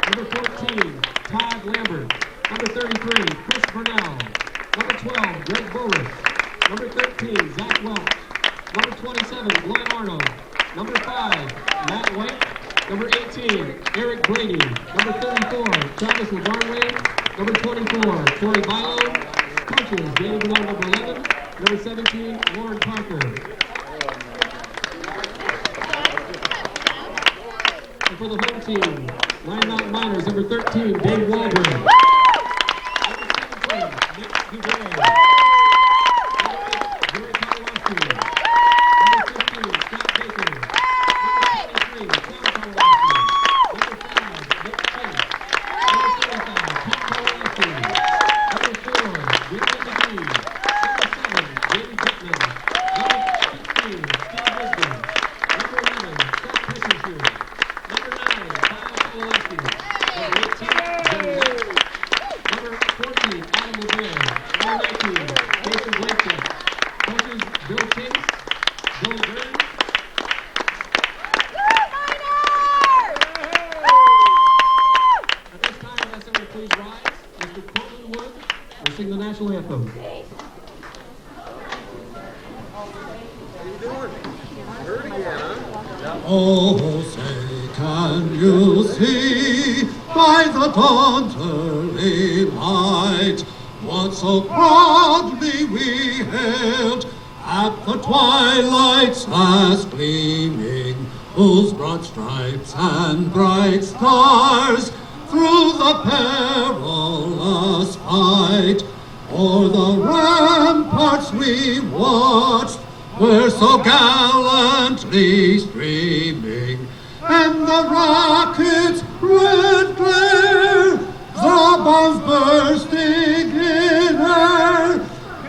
Number 14, Todd Lambert. Number 33, Chris Burnell. Number 12, Greg Burris. Number 13, Zach Welch. Number 27, Glenn Arnold. Number 5, Matt White. Number 18, Eric Brady. Number 34, Travis LaGarway. Number 24, Corey Bilo. Coaches, David Bernal, number 11. Number 17, Lauren Parker. And for the home team, Lyon Mountain Miners, number 13, Dave Walburn. Number 17, Nick Dubé. Number 8, Jerry Kowalski. Number 15, Scott Baker. Number 23, Sam Kowalski. Number 5, Nick Chase. Number 75, Pat Kowalski. Number 4, William McGee. Number 7, David Pittman. Number 16, Steve Wisdom. Number 11, Scott Christensen. Number 9, Kyle Kowalski. Number 18, Joe White. Number 14, Adam LeBear. Number 19, Jason Blanchett. Coaches, Bill Chase, Bill Byrne. At this time, I'll ask everyone to please rise. Mr. Coleman Wood will sing the national anthem. Oh, say, can you see by the dawn's early light what so proudly we hailed at the twilight's last gleaming, whose broad stripes and bright stars through the perilous fight o'er the ramparts we watched were so gallantly streaming, and the rocket's red glare, the bombs bursting in air,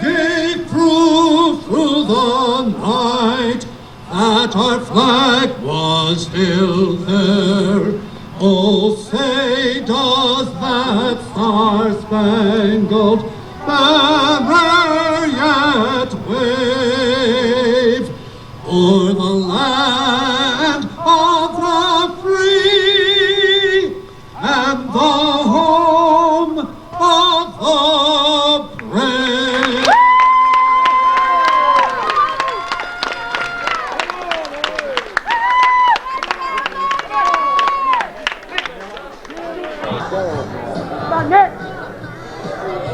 gave proof through the night that our flag was still there. Oh, say, does that star-spangled banner yet wave o'er the land of the free and the home of the brave?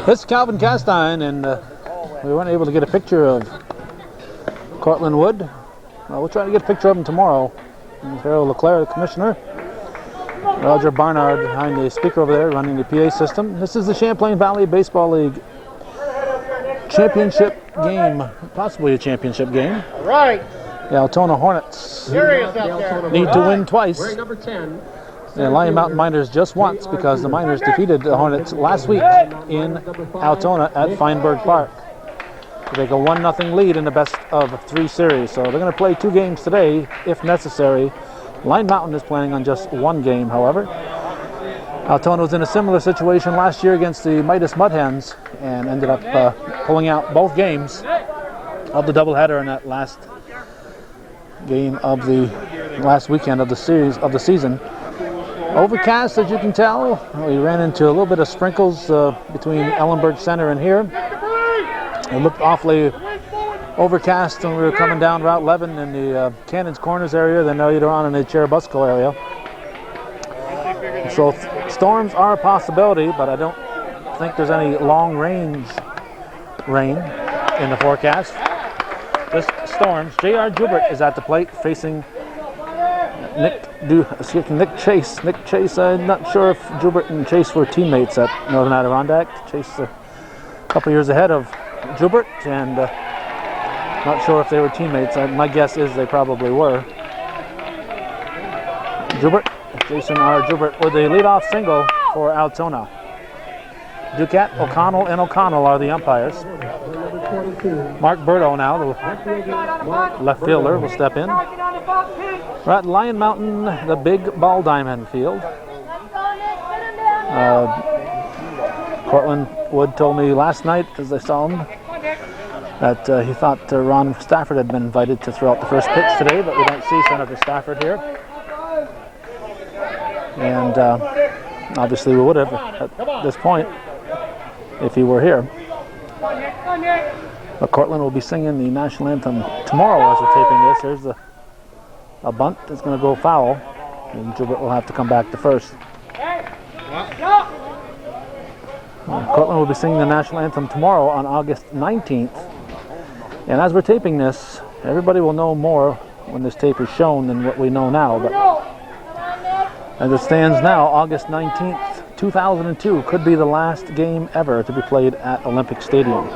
This is Calvin Castine, and we weren't able to get a picture of Cortland Wood. We'll try to get a picture of him tomorrow. And Harold Leclerc, the commissioner. Roger Barnard behind the speaker over there, running the PA system. This is the Champlain Valley Baseball League championship game, possibly a championship game. All right. The Altona Hornets Serious out there. need to win twice. Wearing number 10. The Lyon Mountain Miners just once, because the Miners defeated the Hornets last week in Altona at Feinberg Park to take a 1-0 lead in the best of 3 series. So they're going to play 2 games today if necessary. Lyon Mountain is planning on just 1 game, however. Altona was in a similar situation last year against the Midas Mudhens and ended up pulling out both games of the doubleheader in that last game of the last weekend of the season. Overcast, as you can tell. We ran into a little bit of sprinkles between Ellenberg Center and here. It looked awfully overcast when we were coming down Route 11 in the Cannons Corners area, then later on in the Cherubusco area. So storms are a possibility, but I don't think there's any long-range rain in the forecast. Just storms. J.R. Joubert is at the plate facing Nick Chase. Nick Chase, I'm not sure if Joubert and Chase were teammates at Northern Adirondack. Chase a couple years ahead of Joubert, and not sure if they were teammates. My guess is they probably were. Joubert, Jason R. Joubert with the leadoff single for Altona. Duquette, O'Connell, and O'Connell are the umpires. Mark Berto now, the left fielder, will step in. We're at Lyon Mountain, the big ball diamond field. Cortland Wood told me last night, as I saw him, that he thought Ron Stafford had been invited to throw out the first pitch today, but we don't see Senator Stafford here. And Obviously, we would have at this point if he were here. But Cortland will be singing the national anthem tomorrow as we're taping this. Here's a bunt that's going to go foul, and Gilbert will have to come back to first. Cortland will be singing the national anthem tomorrow on August 19th. And as we're taping this, everybody will know more when this tape is shown than what we know now. But as it stands now, August 19th, 2002 could be the last game ever to be played at Olympic Stadium.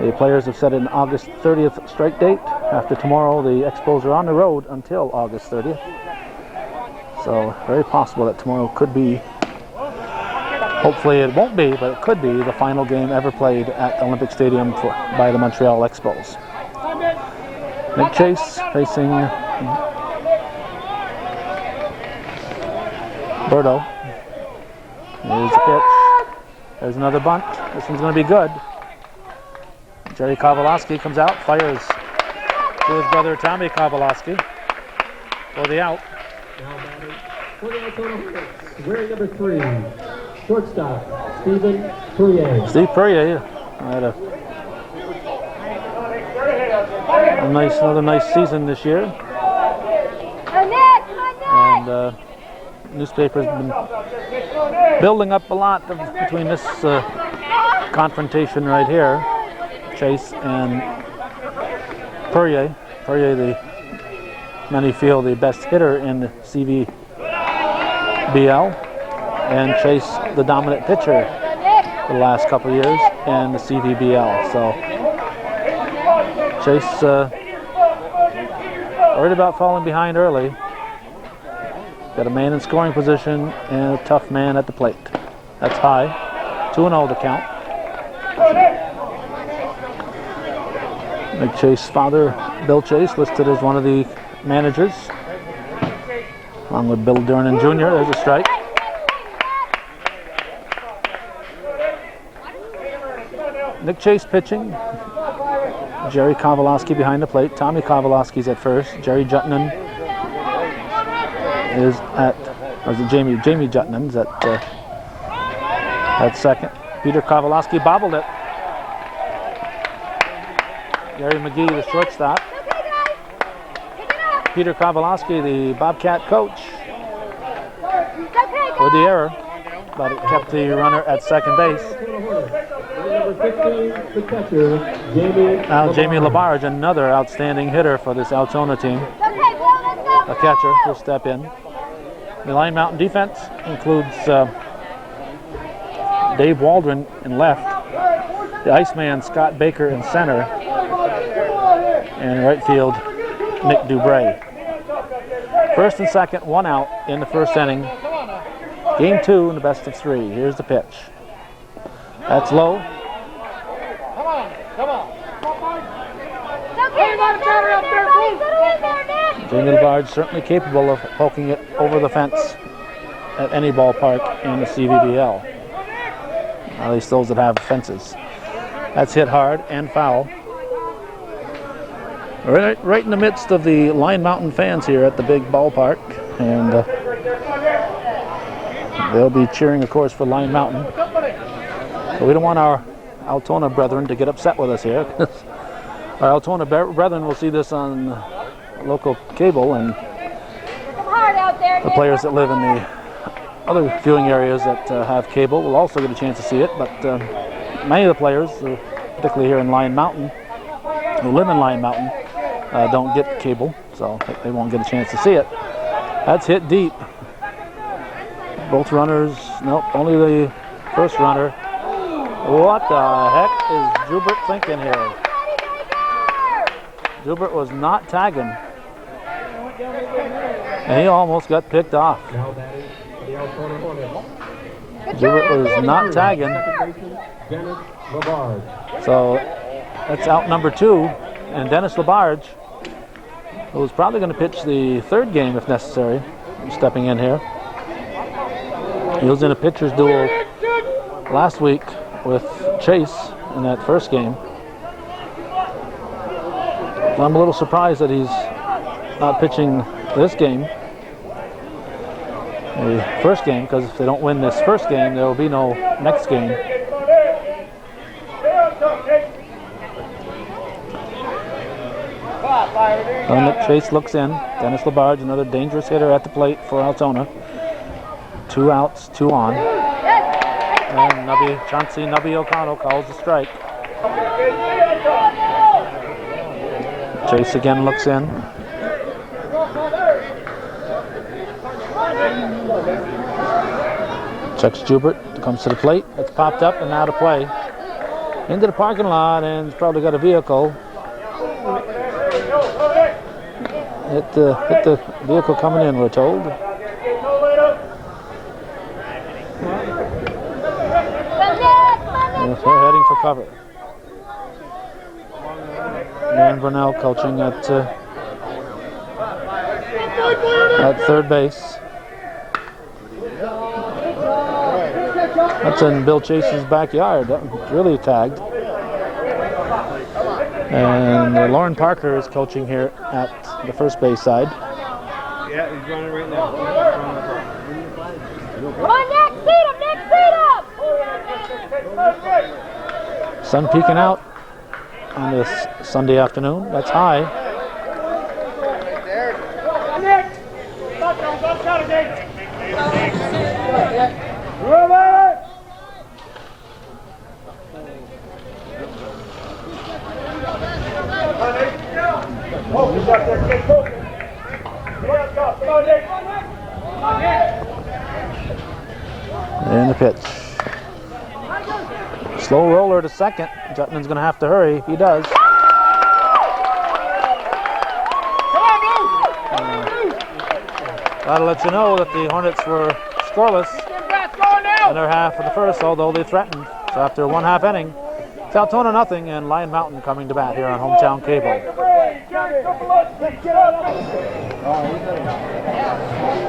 The players have set an August 30th strike date. After tomorrow, the Expos are on the road until August 30th. So very possible that tomorrow could be, hopefully it won't be, but it could be the final game ever played at Olympic Stadium by the Montreal Expos. Nick Chase facing Berto. Here's the pitch. There's another bunt. This one's going to be good. Jerry Kowalowski comes out, fires to his brother Tommy Kowalowski for the out. Now batting for the Altona Hornets, wearing number 3, shortstop, Stephen Perrier. Steve Perrier had another nice season this year. And newspapers have been building up a lot between this confrontation right here. Chase and Perrier. Perrier, many feel the best hitter in the CVBL, and Chase the dominant pitcher the last couple of years in the CVBL. So Chase worried about falling behind early. Got a man in scoring position and a tough man at the plate. That's high. 2-0 the count. Nick Chase's father, Bill Chase, listed as one of the managers, along with Bill Durnan Jr. There's a strike. Nick Chase pitching. Jerry Kowalowski behind the plate. Tommy Kowalowski's at first. Jerry Jutnan is at, or is it Jamie Jutnan's at second. Peter Kowalowski bobbled it. Gary McGee, the shortstop. Peter Kowalowski, the Bobcat coach, with the error, but it kept the runner at second base. Now Jamie Labarge, another outstanding hitter for this Altona team. A catcher will step in. The Lyon Mountain defense includes Dave Waldron in left, the Iceman Scott Baker in center, and in right field Nick Dubray. First and second, one out in the first inning. Game 2 in the best of 3. Here's the pitch. That's low. Jamie Labarge certainly capable of poking it over the fence at any ballpark in the CVBL. At least those that have fences. That's hit hard and foul. Right in the midst of the Lyon Mountain fans here at the big ballpark, and they'll be cheering, of course, for Lyon Mountain. So we don't want our Altona brethren to get upset with us here. Our Altona brethren will see this on local cable, and the players that live in the other viewing areas that have cable will also get a chance to see it. But many of the players, particularly here in Lyon Mountain, who live in Lyon Mountain, don't get cable, so they won't get a chance to see it. That's hit deep. Both runners, nope, only the first runner. What the heck is Jubert thinking here? Jubert was not tagging, and he almost got picked off. Jubert was not tagging. So that's out number 2, and Dennis Labarge, who was probably going to pitch the third game if necessary, stepping in here. He was in a pitcher's duel last week with Chase in that first game. So I'm a little surprised that he's not pitching this game. the first game, because if they don't win this first game, there will be no next game. Chase looks in. Dennis Labarge, another dangerous hitter at the plate for Altona. 2 outs, 2 on. And Chauncey Nubby O'Connell calls the strike. Chase again looks in. Checks Jubert, comes to the plate. It's popped up and now to play. Into the parking lot, and he's probably got a vehicle. Hit the vehicle coming in, we're told. They're heading for cover. Dan Brunell coaching at third base. That's in Bill Chase's backyard. That was really tagged. And Lauren Parker is coaching here at the first base side. Yeah, he's running right now. Come on, Nick, feed him, Sun peeking out on this Sunday afternoon. That's high. And the pitch. Slow roller to second. Jutman's going to have to hurry. He does. Gotta let you know that the Hornets were scoreless in their half of the first, although they threatened. So after 1/2 inning, it's Altona nothing, and Lyon Mountain coming to bat here on Hometown Cable.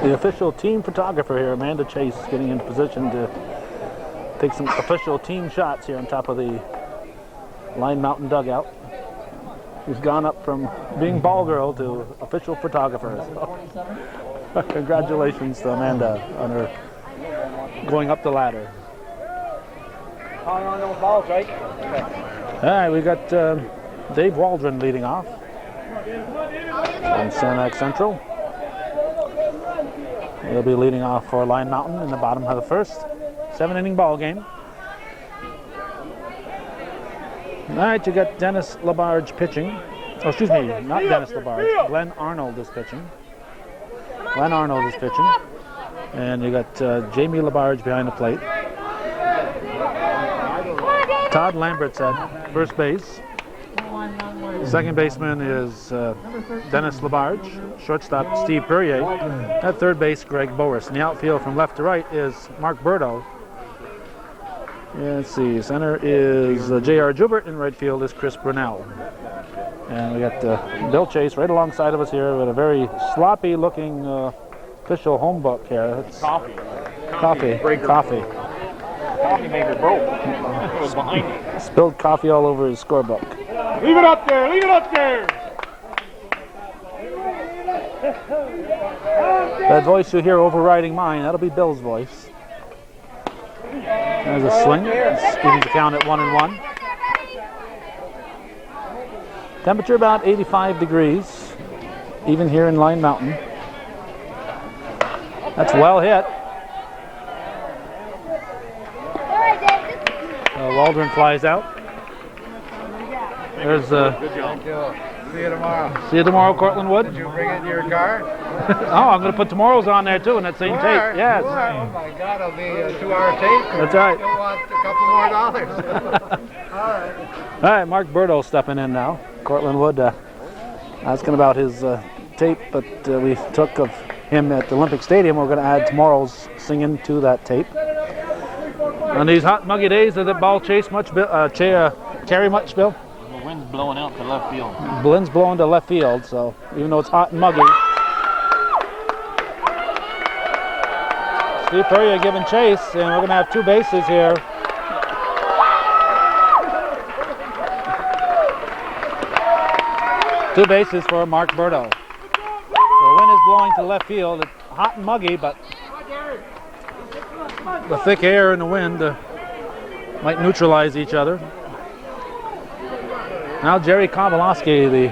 The official team photographer here, Amanda Chase, getting into position to take some official team shots here on top of the Lyon Mountain dugout. She's gone up from being ball girl to official photographer. So, congratulations to Amanda on her going up the ladder. Calling on those balls, right? All right, we got Dave Waldron leading off on Sanac Central. He'll be leading off for Lyon Mountain in the bottom of the first. 7-inning ball game. All right, you got Dennis Labarge pitching. Oh, excuse me, not Dennis Labarge. Glenn Arnold is pitching. Glenn Arnold is pitching. And you got Jamie Labarge behind the plate. Todd Lambert's at first base. Second baseman is Dennis Labarge. Shortstop Steve Perrier. At third base, Greg Boris. In the outfield from left to right is Mark Burdo. Yeah, let's see, center is J.R. Jubert, and right field is Chris Brunell. And we got Bill Chase right alongside of us here with a very sloppy looking official home book here. It's Coffee. Coffee Coffee maker broke. It was behind me. Spilled coffee all over his scorebook. Leave it up there, leave it up there. That voice you hear overriding mine, that'll be Bill's voice. There's a swing. It's giving the count at 1-1. Temperature about 85 degrees, even here in Lyon Mountain. That's well hit. Waldron flies out. There's Good job. See you tomorrow. See you tomorrow, Cortland Wood. Did you bring it in your car? Oh, I'm going to put tomorrow's on there too in that same tape. Yes. Oh my God, it'll be a 2-hour tape. That's right. You'll want a couple more dollars. All right. All right, Mark Burdo stepping in now. Cortland Wood asking about his tape, but we took of him at the Olympic Stadium. We're going to add tomorrow's singing to that tape. On these hot, muggy days, did the ball chase much, carry much, Bill? The wind's blowing out to left field. The wind's blowing to left field, so even though it's hot and muggy. Steve Perrier giving chase, and we're going to have 2 bases here. Two bases for Mark Burdo. The wind is blowing to left field. It's hot and muggy, but the thick air and the wind might neutralize each other. Now Jerry Kowalowski, the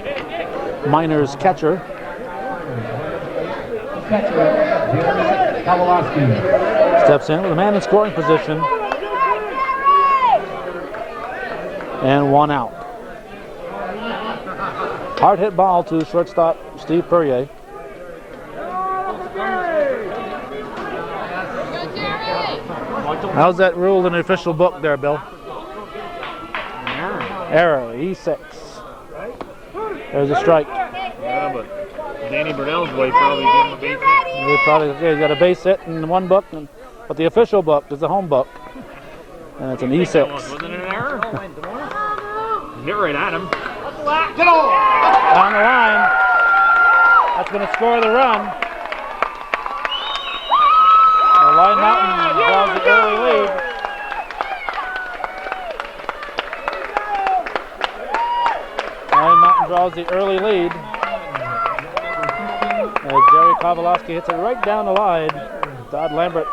Miners catcher, steps in with a man in scoring position and 1 out. Hard hit ball to shortstop Steve Perrier. How's that ruled in the official book there, Bill? Error, E6. There's a strike. Yeah, but Danny Burnell's way probably gave him a base hit. He's got a base hit in one book, but the official book is the home book, and it's an E6. Wasn't it an error? Hit right at him. On the line. That's going to score the run. Lyon Mountain draws the early lead. Lyon Mountain draws the early lead. Jerry Kowalowski hits it right down the line. Todd Lambert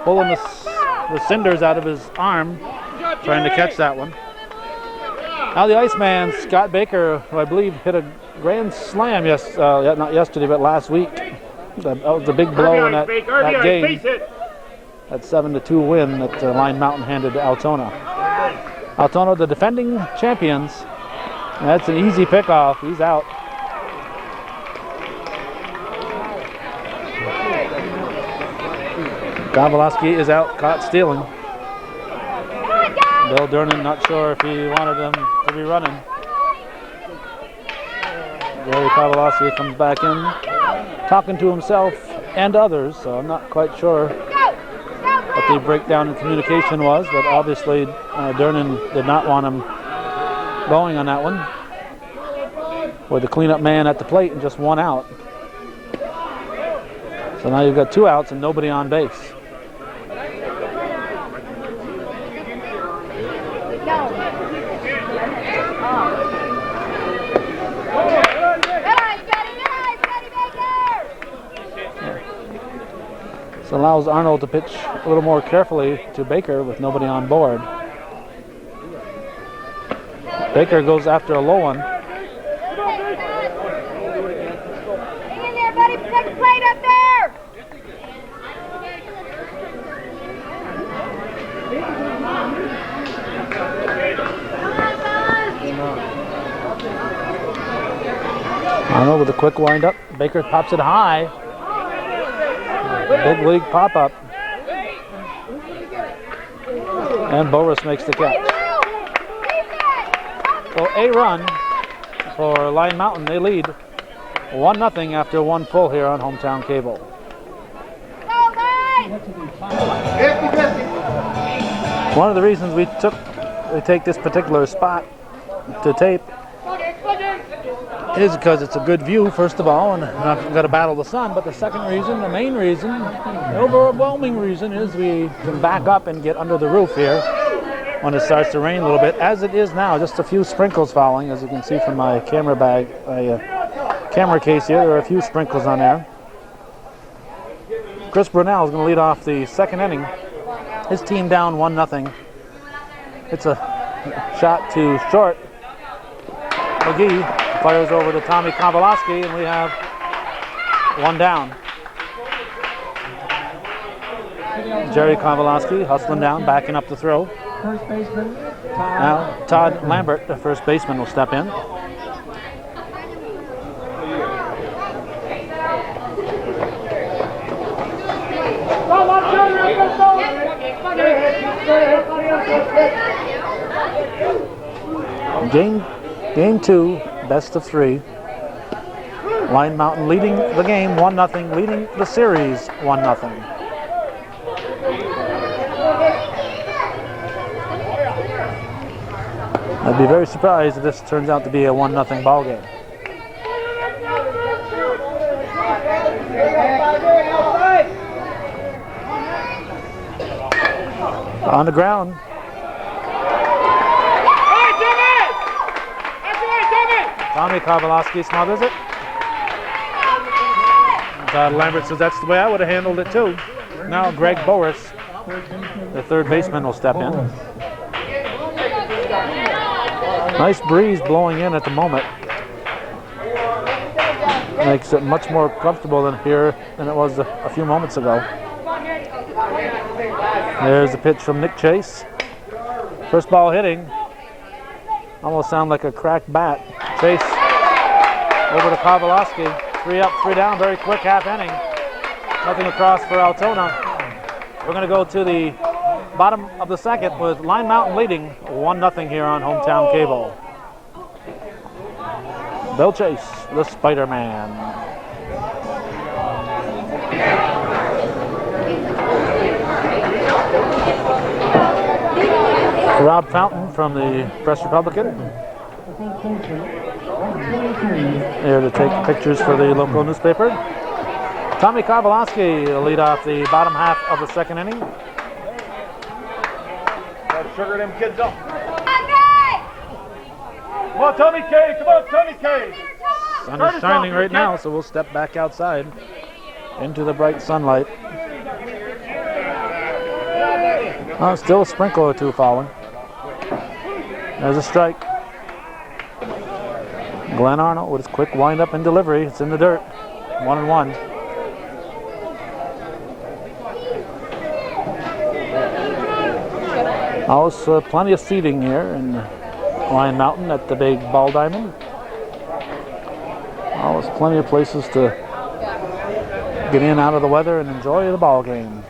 pulling the cinders out of his arm, trying to catch that one. Now the Iceman, Scott Baker, who I believe hit a grand slam, not yesterday, but last week. That was a big blow in that game. That 7-2 win that Lyon Mountain handed to Altona. Altona, the defending champions. That's an easy pickoff. He's out. Kowalowski is out, caught stealing. Bill Durnan not sure if he wanted him to be running. Jerry Kowalowski comes back in, talking to himself and others, so I'm not quite sure what the breakdown in communication was, but obviously Durnan did not want him going on that one. With the cleanup man at the plate and just 1 out. So now you've got 2 outs and nobody on base. This allows Arnold to pitch a little more carefully to Baker with nobody on board. Baker goes after a low one. Hang in there, buddy. Protect the plate up there. Arnold with a quick wind-up. Baker pops it high. Big league pop-up. And Boris makes the catch. Well, a run for Lyon Mountain. They lead 1-0 after 1 full here on Hometown Cable. One of the reasons we take this particular spot to tape is because it's a good view, first of all, and not got to battle the sun. But the second reason, the main reason, the overwhelming reason, is we can back up and get under the roof here when it starts to rain a little bit, as it is now. Just a few sprinkles falling, as you can see from my camera bag, camera case here. There are a few sprinkles on there. Chris Brunel is going to lead off the second inning. His team down 1-0. It's a shot to short. McGee fires over to Tommy Kowalowski, and we have 1 down. Jerry Kowalowski hustling down, backing up the throw. Now Todd Lambert, the first baseman, will step in. Game 2, best of 3. Lyon Mountain leading the game 1-0, leading the series 1-0. I'd be very surprised if this turns out to be a 1-0 ball game. On the ground. Tommy Kowalowski smothers it. Todd Lambert says that's the way I would have handled it too. now Greg Boris, the third baseman, will step in. Nice breeze blowing in at the moment. Makes it much more comfortable than here than it was a few moments ago. There's a pitch from Nick Chase. First ball hitting. Almost sound like a cracked bat. Chase over to Kowalski. 3 up, 3 down, very quick half inning. Nothing across for Altona. We're going to go to the bottom of the second with Lyon Mountain leading 1-0 here on Hometown Cable. Bill Chase, the Spider-Man. Rob Fountain from the Press Republican. Here to take pictures for the local newspaper. Tommy Kowalski will lead off the bottom half of the second inning. Gotta sugar them kids up. Come on, Tommy K. Come on, Tommy K. Sun is shining right now, so we'll step back outside into the bright sunlight. Still a sprinkle or two falling. There's a strike. Glenn Arnold with his quick wind-up and delivery. It's in the dirt. 1-1. Also, plenty of seating here in Lyon Mountain at the big ball diamond. Always plenty of places to get in out of the weather and enjoy the ball game.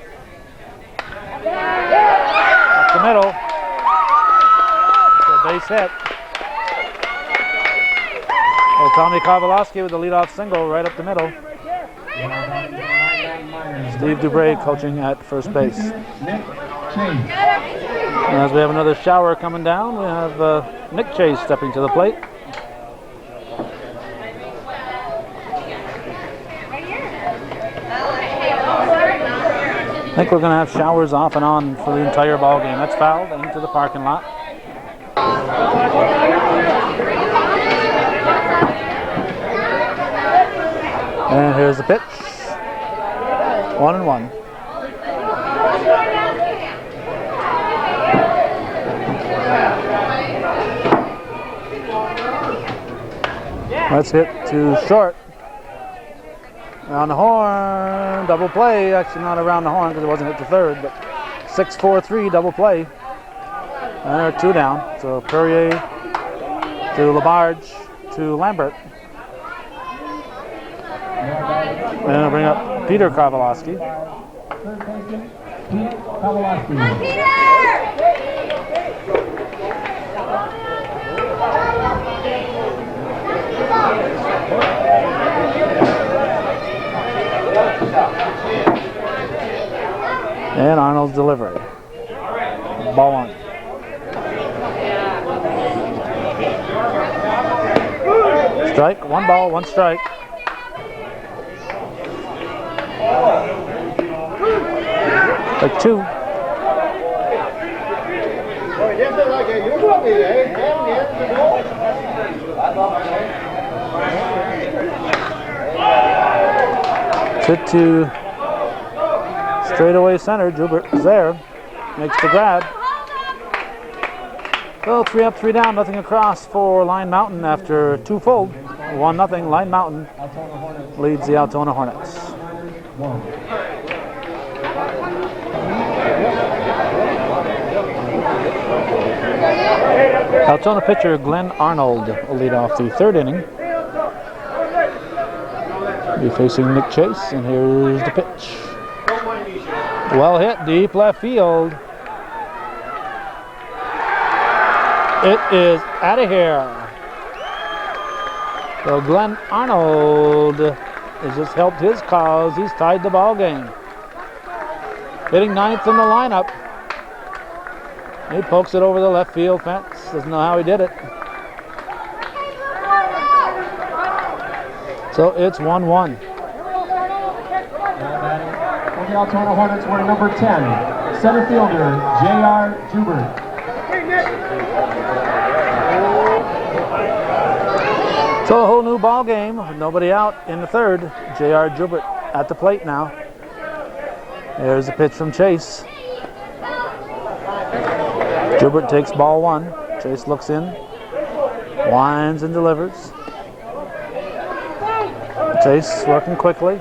Up the middle. Base hit. Oh, Tommy Kowalski with the leadoff single right up the middle. Steve Dubray coaching at first base. And as we have another shower coming down, we have Nick Chase stepping to the plate. I think we're going to have showers off and on for the entire ball game. That's fouled into the parking lot. And here's the pitch. 1-1. Let's hit to short. Around the horn, double play. Actually not around the horn because it wasn't hit to third, but 6-4-3 double play. And 2 down. So Perrier to Labarge to Lambert. And I'll bring up Peter Kowalski. And Arnold's delivery. Ball on. Strike, 1 ball, 1 strike. Like 2. Hit to straightaway center. Jubert is there. Makes the grab. So 3 up, 3 down, nothing across for Lyon Mountain after 2 full. 1-0. Lyon Mountain leads the Altona Hornets. Altona pitcher Glenn Arnold will lead off the 3rd inning. Be facing Nick Chase, and here's the pitch. Well hit, deep left field. It is out of here. So Glenn Arnold has just helped his cause. He's tied the ball game. Hitting 9th in the lineup. He pokes it over the left field fence. Doesn't know how he did it. So it's 1-1. The Altona Hornets were number 10, center fielder J.R. Jubert. So a whole new ball game with nobody out in the 3rd. J.R. Jubert at the plate now. There's a pitch from Chase. Joubert takes ball one. Chase looks in, winds and delivers. Chase working quickly.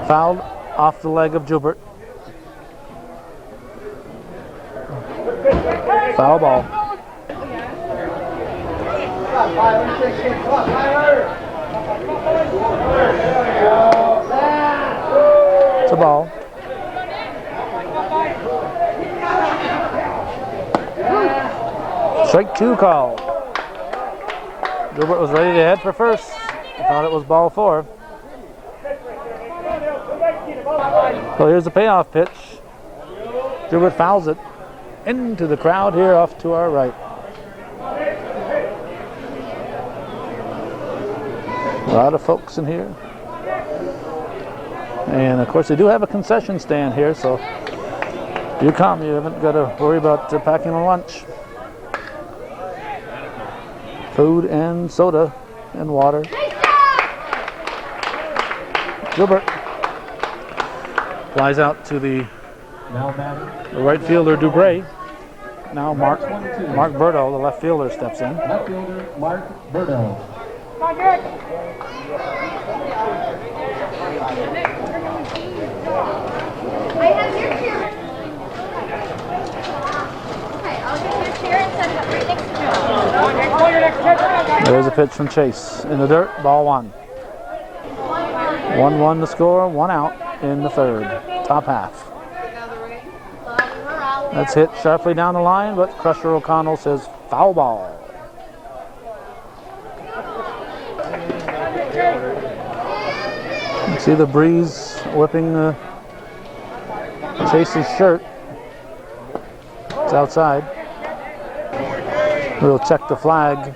Fouled off the leg of Joubert. Foul ball. It's a ball. Strike two called. Joubert was ready to head for first. I thought it was ball four. So here's the payoff pitch. Joubert fouls it into the crowd here off to our right. A lot of folks in here. And of course they do have a concession stand here, so if you come, you haven't got to worry about packing a lunch. Food and soda and water. Joubert flies out to the right fielder, Dubray. Now Mark Berto, the left fielder, steps in. Left fielder, Mark Berto. I have your chair. Okay, I'll get your chair and set it up right next to you. There's a pitch from Chase. In the dirt, ball one. 1-1 to score, one out in the third. Top half. That's hit sharply down the line, but Crusher O'Connell says foul ball. You see the breeze whipping Chase's shirt. It's outside. We'll check the flag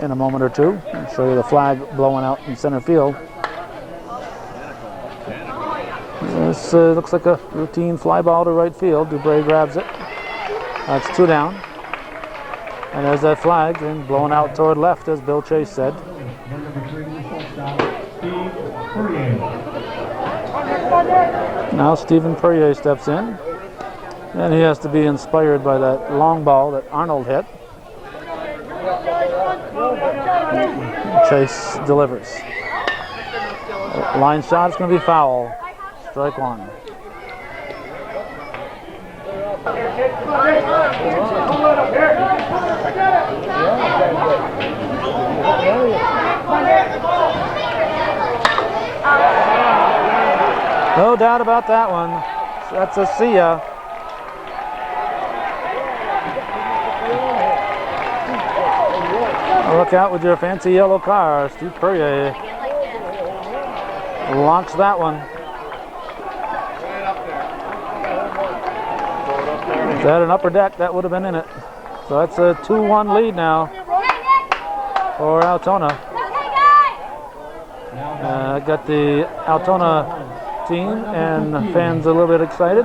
in a moment or two and show you the flag blowing out in center field. This looks like a routine fly ball to right field. Dubray grabs it. That's two down. And there's that flag and blowing out toward left, as Bill Chase said. Now Stephen Perrier steps in. And he has to be inspired by that long ball that Arnold hit. Chase delivers. Line shot is going to be foul. Strike one. No doubt about that one. That's a see ya. Look out with your fancy yellow car. Steve Perrier launched that one. If that had an upper deck, that would have been in it. So that's a 2-1 lead now for Altona. Got the Altona team and fans a little bit excited.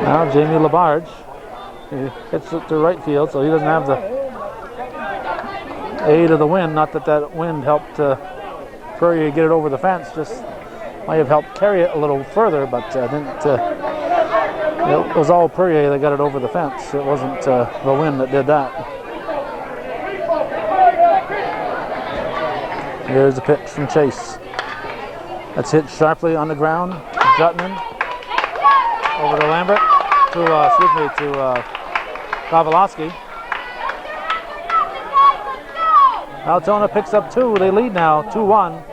Now Jamie Labarge. He hits it to right field, so he doesn't have the aid of the wind. Not that that wind helped Perrier get it over the fence, just might have helped carry it a little further, but didn't. It was all Perrier that got it over the fence. It wasn't the wind that did that. Here's the pitch from Chase. That's hit sharply on the ground. Jutman over to Lambert. To Kowalowski. Altona picks up two. They lead now, 2-1.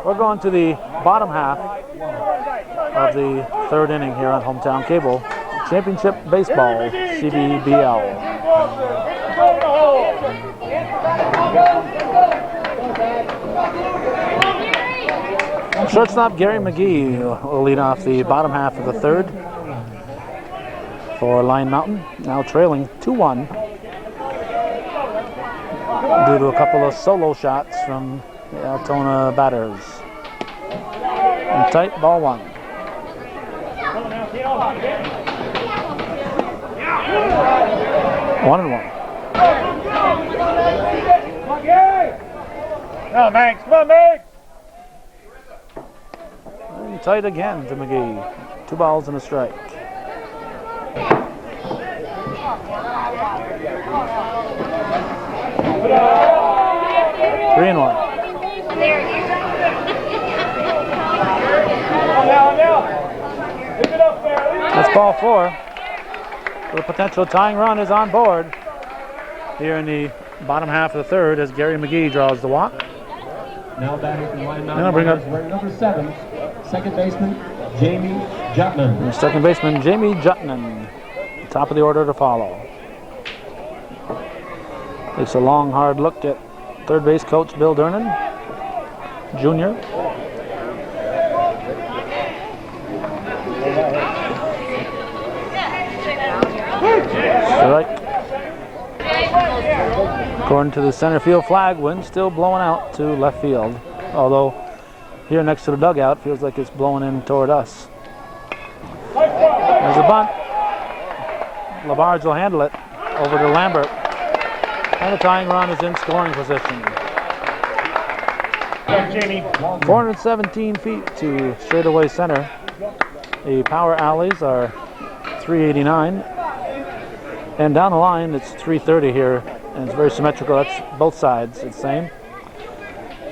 We're going to the bottom half of the third inning here on Hometown Cable. Championship Baseball, CBBL. Shortstop Gary McGee will lead off the bottom half of the third for Lyon Mountain, now trailing 2-1 due to a couple of solo shots from the Altona batters. And tight, ball one. Come on, Max. Come on, Max. And tight again to McGee. 2 balls and a strike. Three and 1. That's ball 4. The potential tying run is on board here in the bottom half of the third as Gary McGee draws the walk. Now batting from Lyon I'll Mountain bring up- Miners, wearing number 7, second baseman Jamie Jutman. And second baseman Jamie Jutman. Top of the order to follow. Takes a long, hard look at third base coach Bill Durnan, Jr. Strike. According to the center field flag, wind still blowing out to left field. Although here next to the dugout, feels like it's blowing in toward us. There's a bunt. Labarge will handle it over to Lambert. And the tying run is in scoring position. Jamie. 417 feet to straightaway center. The power alleys are 389. And down the line, it's 330 here. And it's very symmetrical. That's both sides. It's the same.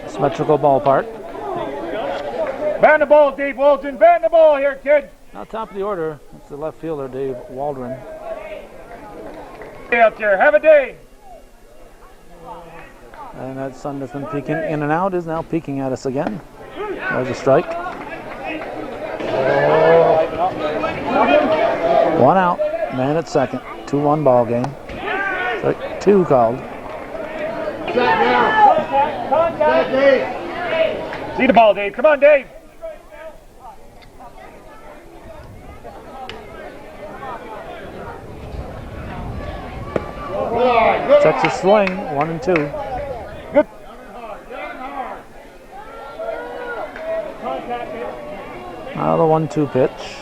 Symmetrical ballpark. Bat the ball, Dave Walton. Bat the ball here, kid. Now top of the order, it's the left fielder, Dave Waldron. Stay out there. Have a day. And that sun that's been peeking in and out is now peeking at us again. There's a strike. 1 out, man at second. 2-1 ball game. Strike 2 called. See the ball, Dave. Come on, Dave. Texas swing, 1 and 2. Good. Now the 1-2 pitch.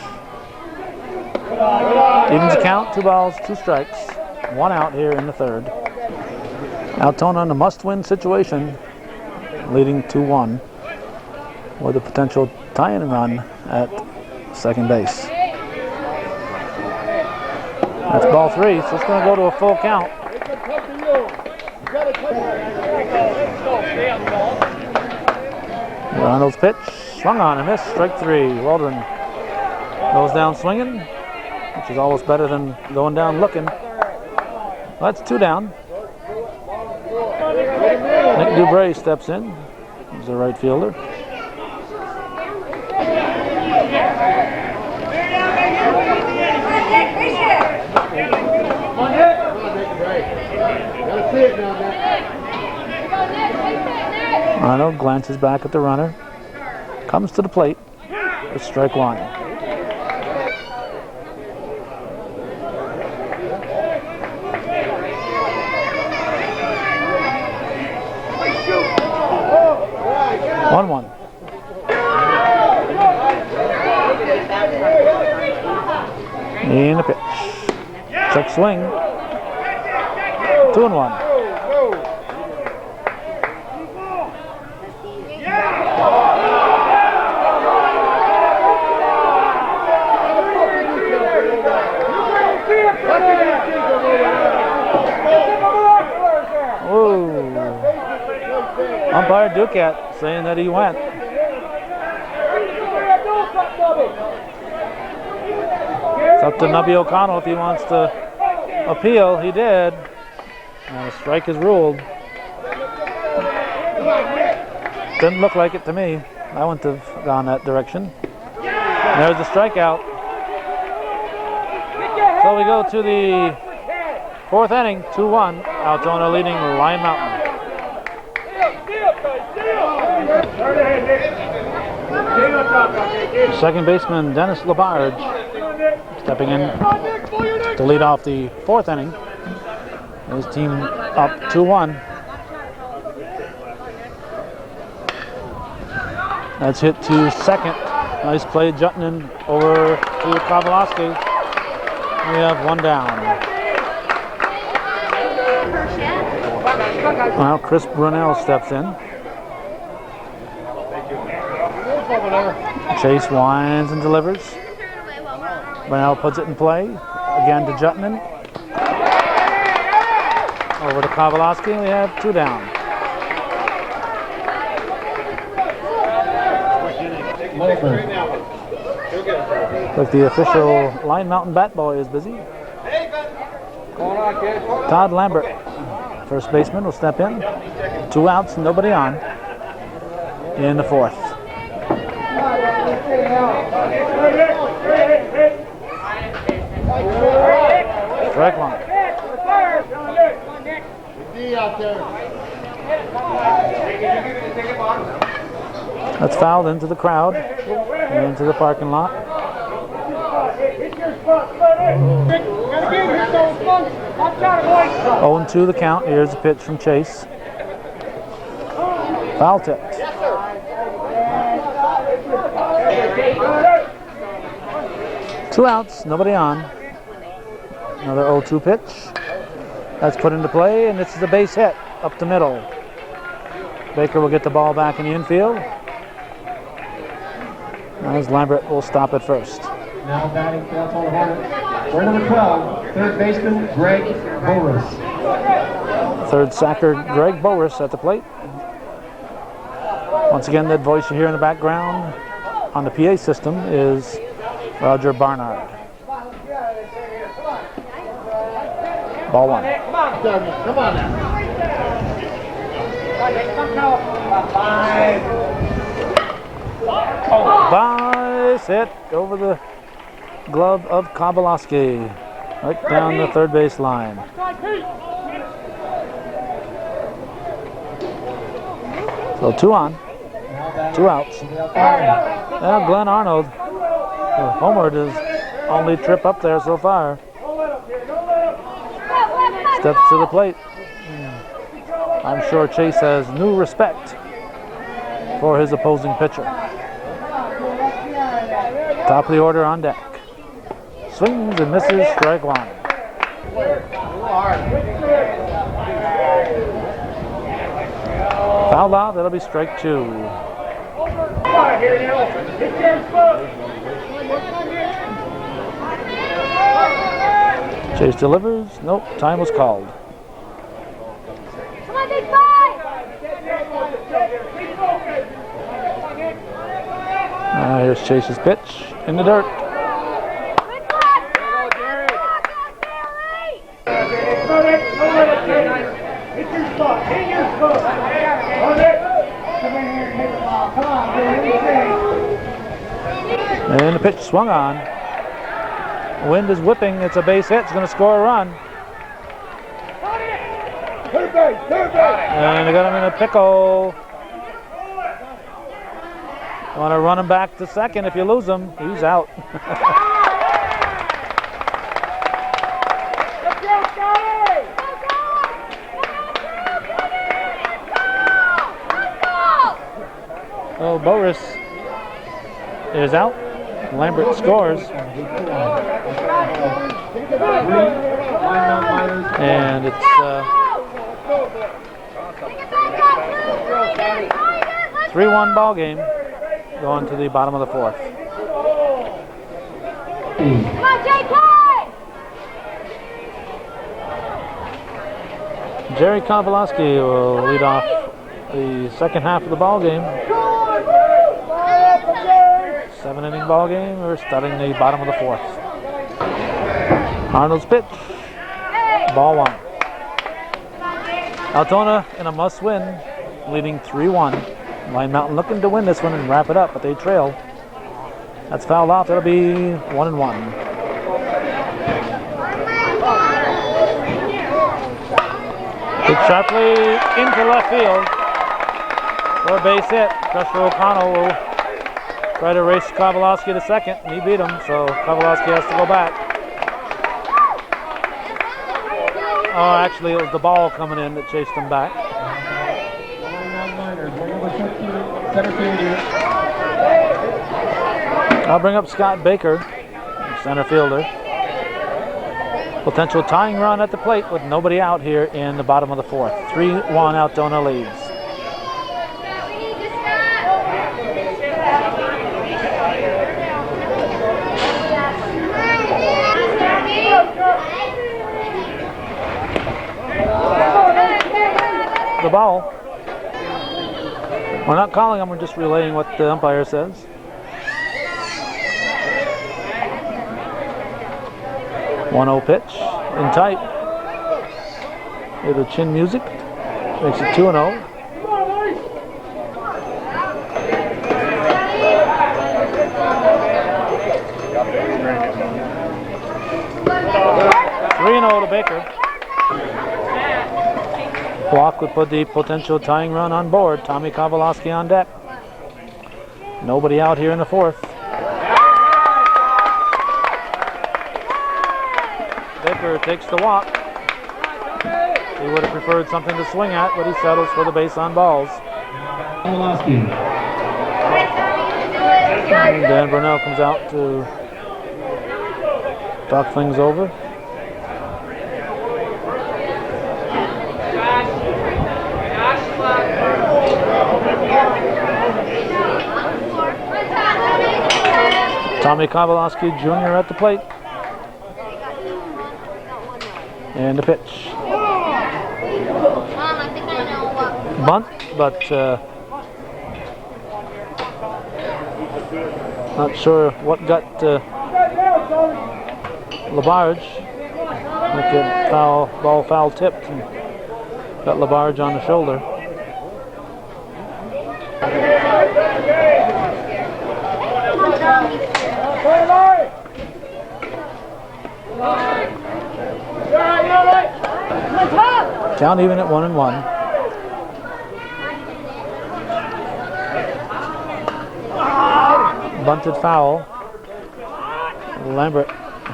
Evens the count, 2 balls, 2 strikes. 1 out here in the third. Altona in a must-win situation, leading 2-1 with a potential tie-in run at second base. That's ball 3, so it's going to go to a full count. Ronald's pitch, swung on and missed, strike 3. Waldron goes down swinging, which is almost better than going down looking. Well, that's 2 down. Nick Dubray steps in. He's the right fielder. Arnold glances back at the runner, comes to the plate with strike 1. One. In the pitch. Check swing. 2-1. Umpire Ducat saying that he went. It's up to Nubby O'Connell if he wants to appeal. He did. And a strike is ruled. Didn't look like it to me. I wouldn't have gone that direction. And there's the strikeout. So we go to the 4th inning, 2-1. Altona leading Lyon Mountain. Second baseman Dennis Labarge stepping in to lead off the 4th inning. His team up 2-1. That's hit to second. Nice play, Jutman over to Kowalski. We have 1 down. Well, Chris Brunel steps in. Chase winds and delivers. Brunel puts it in play. Again to Jutman. Over to Kowalowski. We have 2 down. Look, the official Lyon Mountain bat boy is busy. Todd Lambert, first baseman, will step in. 2 outs, nobody on in the 4th. Strike one. That's fouled into the crowd and into the parking lot. 0-2 the count. Here's a pitch from Chase. Foul tipped. Two outs, nobody on. Another 0-2 pitch. That's put into play, and this is a base hit up the middle. Baker will get the ball back in the infield. As Lambert will stop at first. Now batting for Altona Hornets. For number 12, third baseman Greg Boris. Third sacker Greg Boris at the plate. Once again, that voice you hear in the background on the PA system is Roger Barnard. Ball one. Come on now. Base hit over the glove of Kowalowski, right down the third base line. So 2 on, 2 outs. Now Glenn Arnold, homered his only trip up there so far. Steps to the plate. I'm sure Chase has new respect for his opposing pitcher. Top of the order on deck. Swings and misses, strike one. Fouled out, that'll be strike 2. Chase delivers. Nope, time was called. Come on, big boy! Here's Chase's pitch in the dirt. And the pitch swung on. Wind is whipping. It's a base hit. It's going to score a run. And they got him in a pickle. You want to run him back to second. If you lose him, he's out. Oh, Boris is out. Lambert scores. And it's 3-1 ball game going to the bottom of the 4th. Come on, JK! Jerry Kowalowski will lead off the second half of the ball game. 7-inning ball game. We're starting the bottom of the 4th. Arnold's pitch. Ball 1. Altona in a must-win, leading 3-1. Lyon Mountain looking to win this one and wrap it up, but they trail. That's fouled off. It'll be 1-1. Hit sharply into left field for a base hit. Crusher O'Connell will try to race Kowalowski to second, and he beat him, so Kowalowski has to go back. Oh, actually, it was the ball coming in that chased him back. I'll bring up Scott Baker, center fielder. Potential tying run at the plate with nobody out here in the bottom of the fourth. 3-1 Altona leads. The ball. We're not calling them, we're just relaying what the umpire says. 1-0 pitch, in tight. With the chin music, makes it 2-0. To Baker. Block would put the potential tying run on board. Tommy Kowalowski on deck. Nobody out here in the fourth. Baker takes the walk. He would have preferred something to swing at, but he settles for the base on balls. Kowalowski. And Dan Burnell comes out to talk things over. Tommy Kowalowski Jr. at the plate. And the pitch. Bunt, but not sure what got Labarge. Like a foul tipped and got Labarge on the shoulder. Count even at 1-1. Bunted foul. Lambert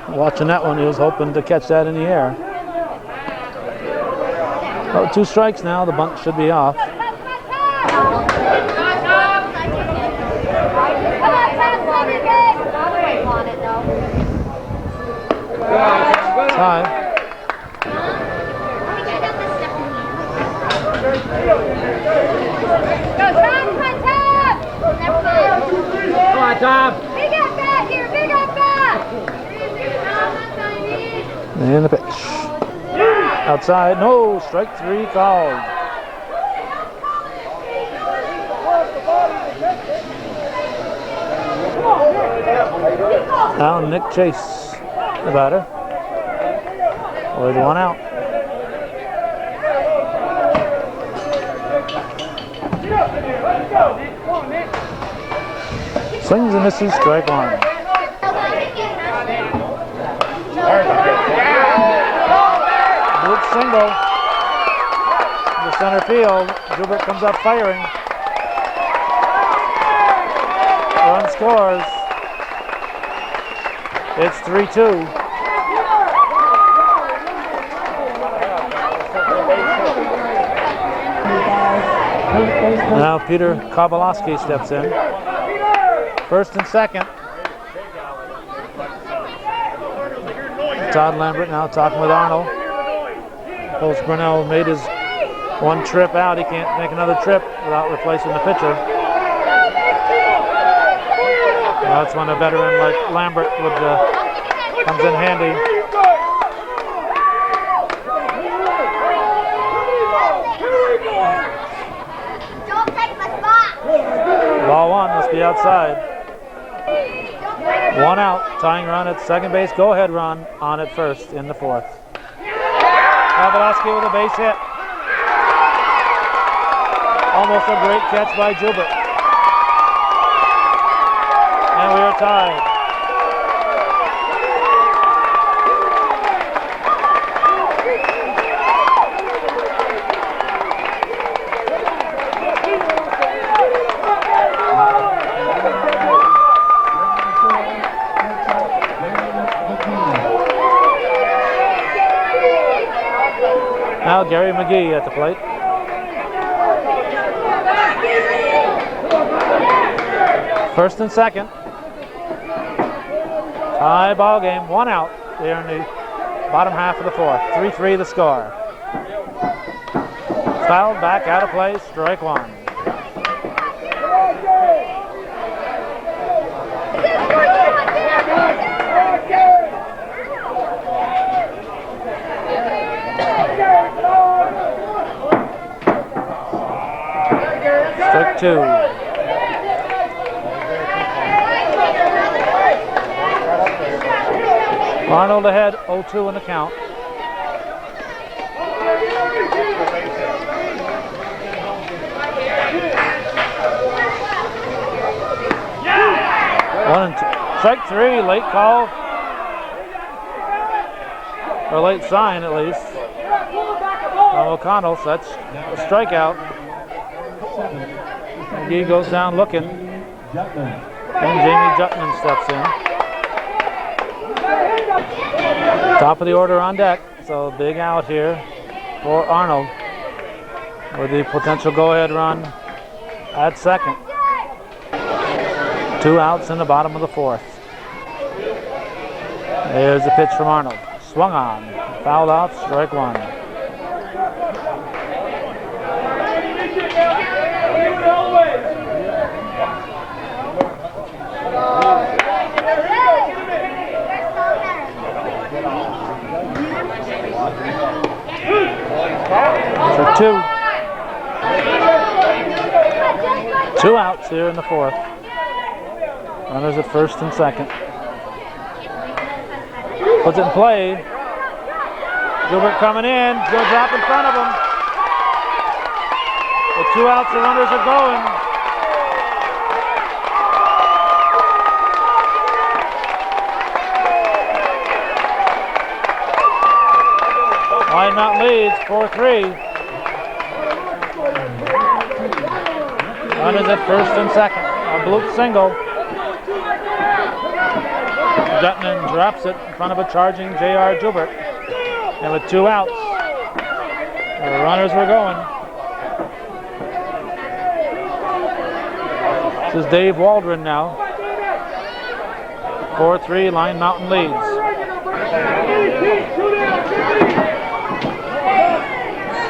watching that one, he was hoping to catch that in the air. Oh, 2 strikes now, the bunt should be off. Tie. Come on, Tom. Big up back here, big up back. And the pitch. Outside, no, strike 3 called. Now Nick Chase, the batter. With 1 out. Swings and misses, strike 1. Blitz single. The center field. Joubert comes up firing. Run scores. It's 3-2. Now Peter Kowalowski steps in. First and second. Todd Lambert now talking with Arnold. Holtz Brunel made his 1 trip out. He can't make another trip without replacing the pitcher. That's when a veteran like Lambert comes in handy. Ball 1 must be outside. 1 out, tying run at second base, go ahead run on at first in the fourth. Kowalowski with a base hit. Almost a great catch by Joubert. And we are tied. Now Gary McGee at the plate. First and second. Tie ball game, 1 out there in the bottom half of the fourth. 3-3 the score. Fouled back out of play, strike one. Strike two. Arnold ahead, 0-2 in the count. One and two. Strike three, late call. Or late sign, at least. O'Connell, so that's a strikeout. McGee goes down looking. Then Jamie Jutman steps in. Top of the order on deck, so big out here for Arnold with the potential go-ahead run at second. 2 outs in the bottom of the fourth. There's the pitch from Arnold. Swung on, fouled off, strike one. For 2. 2 outs here in the fourth. Runners at first and second. Puts it in play. Gilbert coming in. Gonna drop in front of him. With 2 outs, the runners are going. Lyon Mountain leads 4-3. Runners at first and second. A bloop single. Jutman drops it in front of a charging J.R. Gilbert. And with 2 outs, the runners were going. This is Dave Waldron now. 4-3, Lyon Mountain leads.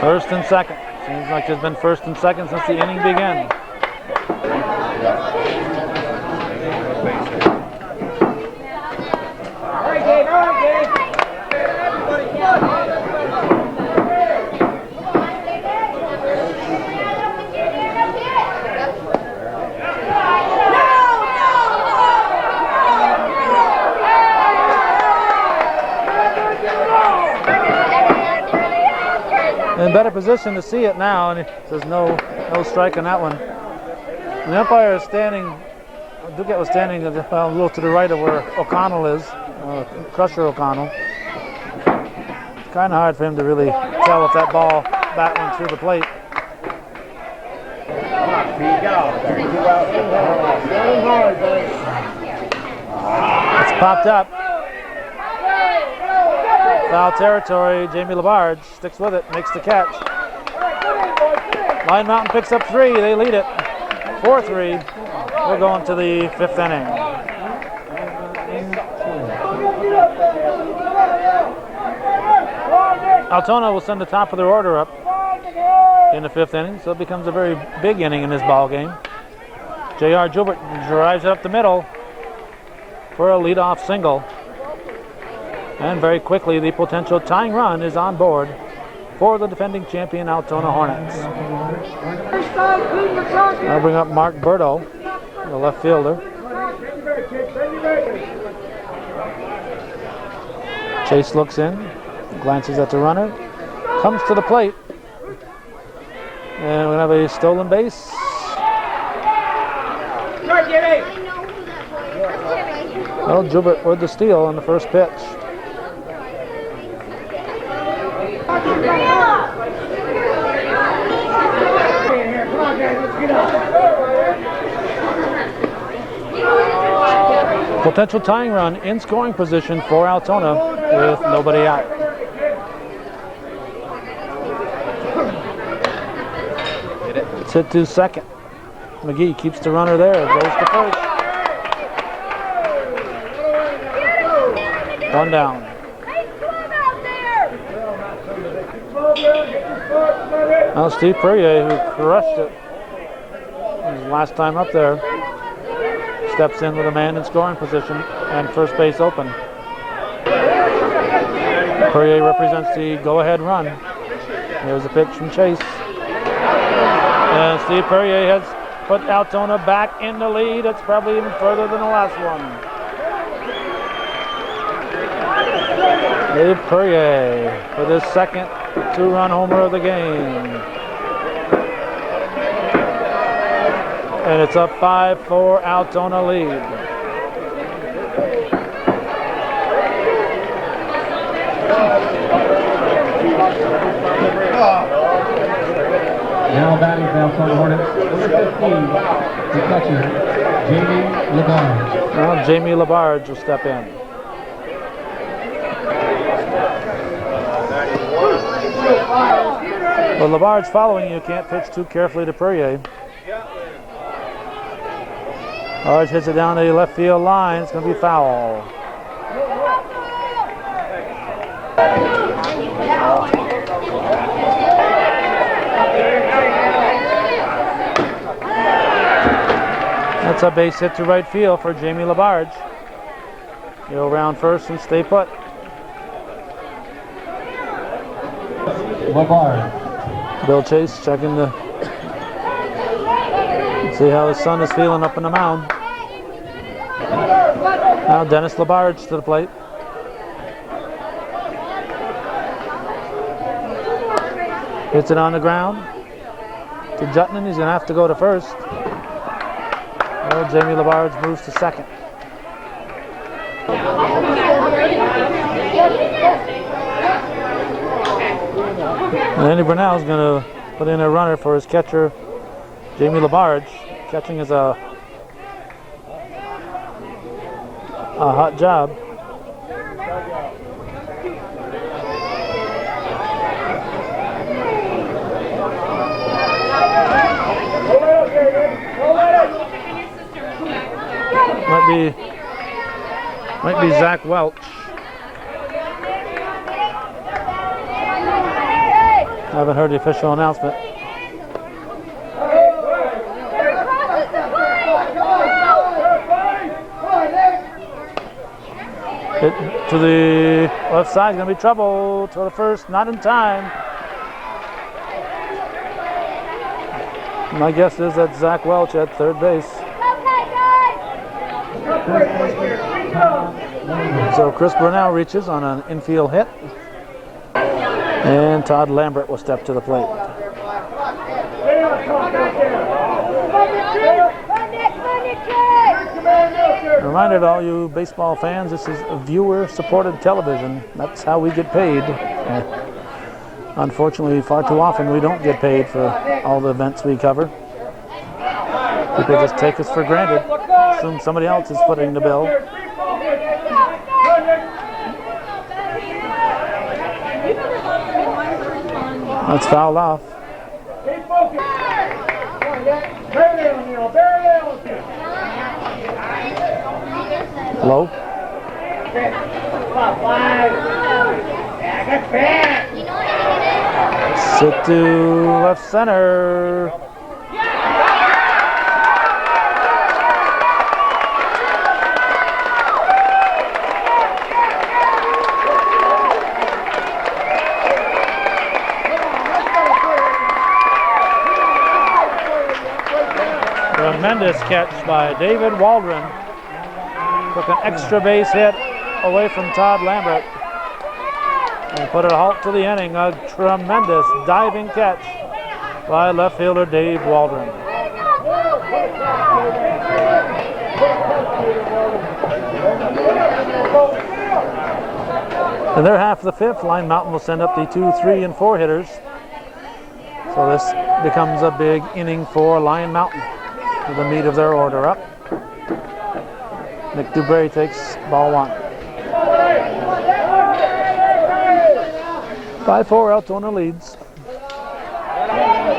First and second. Seems like there's been first and second since the inning began. In better position to see it now, and it says no strike on that one. And the umpire is standing. Duquette was standing a little to the right of where O'Connell is, Crusher O'Connell. It's kind of hard for him to really tell if that ball bat went through the plate. It's popped up. Foul territory. Jamie Labarge sticks with it, makes the catch. Lyon Mountain picks up 3. They lead it 4-3. We're going to the 5th inning. Altona will send the top of their order up in the 5th inning, so it becomes a very big inning in this ball game. J.R. Gilbert drives it up the middle for a leadoff single. And very quickly, the potential tying run is on board for the defending champion Altona Hornets. I'll bring up Mark Berto, the left fielder. Chase looks in, glances at the runner, comes to the plate, and we have a stolen base. Well, Gilbert with the steal on the first pitch. Potential tying run in scoring position for Altona with nobody out. It's hit to second. McGee keeps the runner there, goes to first. 1 down. Well, Steve Perrier, who crushed it his last time up there, steps in with a man in scoring position and first base open. Perrier represents the go-ahead run. Here's a pitch from Chase. And Steve Perrier has put Altona back in the lead. It's probably even further than the last one. Steve Perrier with his second two-run homer of the game. And it's a 5-4 Altona lead. Now batting for Altona Hornets, number 15, the catcher, Jamie Labarge. Well, Jamie Labarge will step in. Well, Labarge following you, can't pitch too carefully to Perrier. Labarge hits it down the left field line. It's going to be foul. That's a base hit to right field for Jamie Labarge. He'll round first and stay put. Labarge. Bill Chase checking to see how his son is feeling up in the mound. Now Dennis Labarge to the plate. Hits it on the ground to Jutman. He's going to have to go to first. Well, Jamie Labarge moves to second. And Andy Brunell's going to put in a runner for his catcher, Jamie Labarge. Catching is a hot job. Might be Zach Welch. Haven't heard the official announcement. Hit to the left side, gonna be trouble. To the first, not in time. My guess is that Zach Welch at third base. So Chris Brunell reaches on an infield hit. And Todd Lambert will step to the plate. A reminder to all you baseball fans, this is viewer-supported television. That's how we get paid. Unfortunately, far too often we don't get paid for all the events we cover. People just take us for granted, assume somebody else is footing the bill. That's fouled off. Low. Sit to left center. Tremendous catch by David Waldron. Took an extra base hit away from Todd Lambert and put a halt to the inning. A tremendous diving catch by left fielder Dave Waldron. In their half of the fifth, Lyon Mountain will send up the 2, 3, and 4 hitters. So this becomes a big inning for Lyon Mountain. With the meat of their order up. Nick Dubray takes ball 1. 5-4 Altona leads.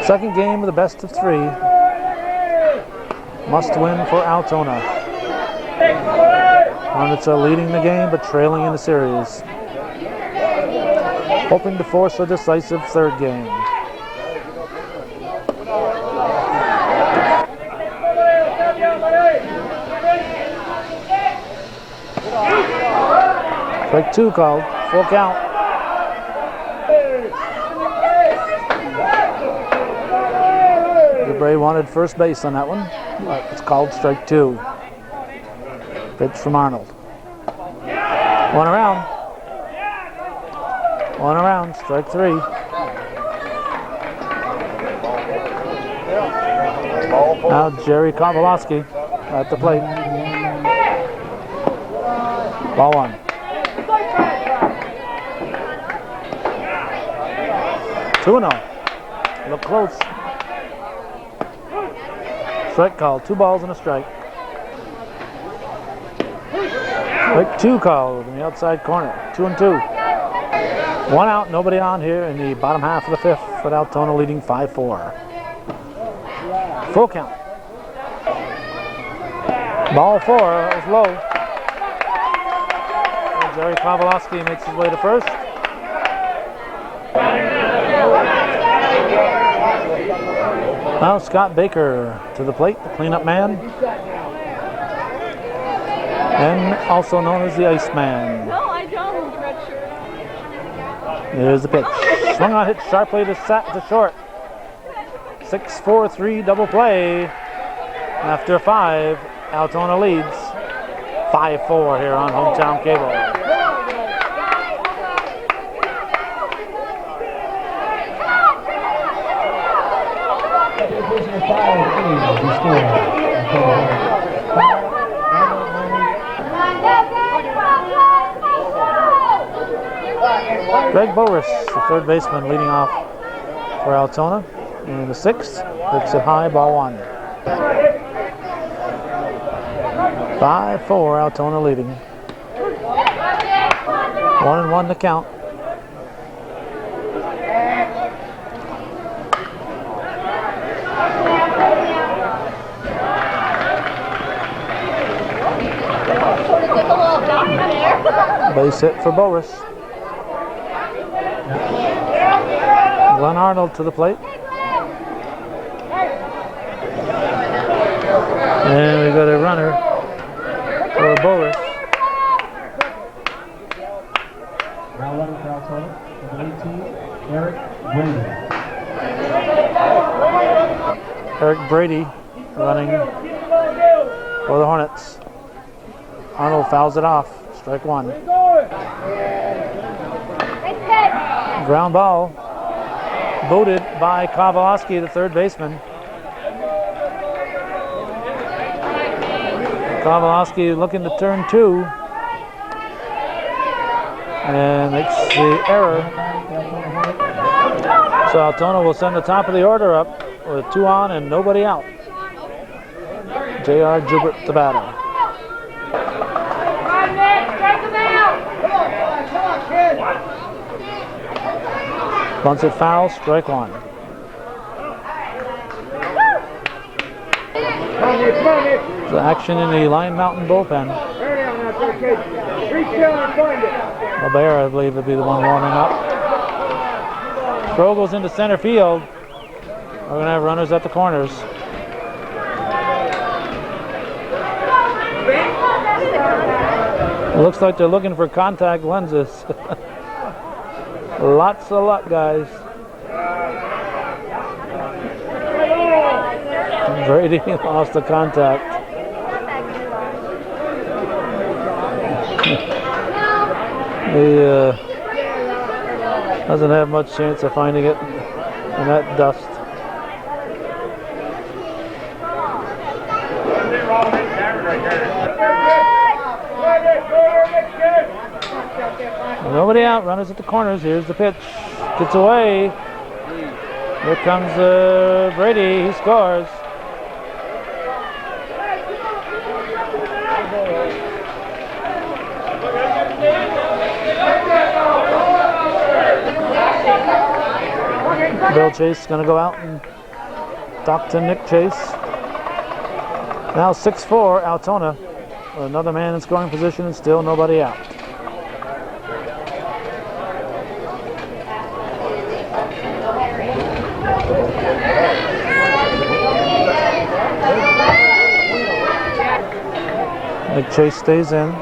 Second game of the best of 3. Must win for Altona. Hornets are leading the game but trailing in the series. Hoping to force a decisive third game. Strike 2 called. Full count. DeBray wanted first base on that one, but it's called strike 2. Pitch from Arnold. One around. One around. Strike 3. Now Jerry Kowalski at the plate. Ball 1. Two and 0. Look close. Strike called. 2 balls and a strike. Strike 2 called in the outside corner. 2 and 2. 1 out. Nobody on here in the bottom half of the 5th. With Altona leading 5-4. Full count. Ball 4. That was low. And Jerry Kowalski makes his way to first. Now Scott Baker to the plate, the cleanup man. And also known as the Iceman. No, I don't. Red shirt. There's the pitch. Swung on, hit sharply to short. 6-4-3 double play. After 5, Altona leads 5-4 here on Hometown Cable. Greg Boris, the third baseman, leading off for Altona. In the 6th, hits it high, ball 1. 5-4, Altona leading. 1-1 to count. Base hit for Boris. Glenn Arnold to the plate. And we got a runner for Boris. Now running for Altona, number 18, Eric Brady. Eric Brady running for the Hornets. Arnold fouls it off. Strike 1. Ground ball. Booted by Kowalski, the third baseman. Kowalski looking to turn 2. And makes the error. So Altona will send the top of the order up with 2 on and nobody out. J.R. Jubert to batter. Bunts it foul, strike 1. The action in the Lyon Mountain bullpen. LeBaire, I believe, would be the one warming up. Throw goes into center field. We're going to have runners at the corners. It looks like they're looking for contact lenses. Lots of luck, guys. Brady lost the contact. He doesn't have much chance of finding it in that dust. Nobody out, runners at the corners. Here's the pitch. Gets away. Here comes Brady. He scores. Bill Chase is going to go out and talk to Nick Chase. Now 6-4, Altona. Another man in scoring position and still nobody out. Nick Chase stays in.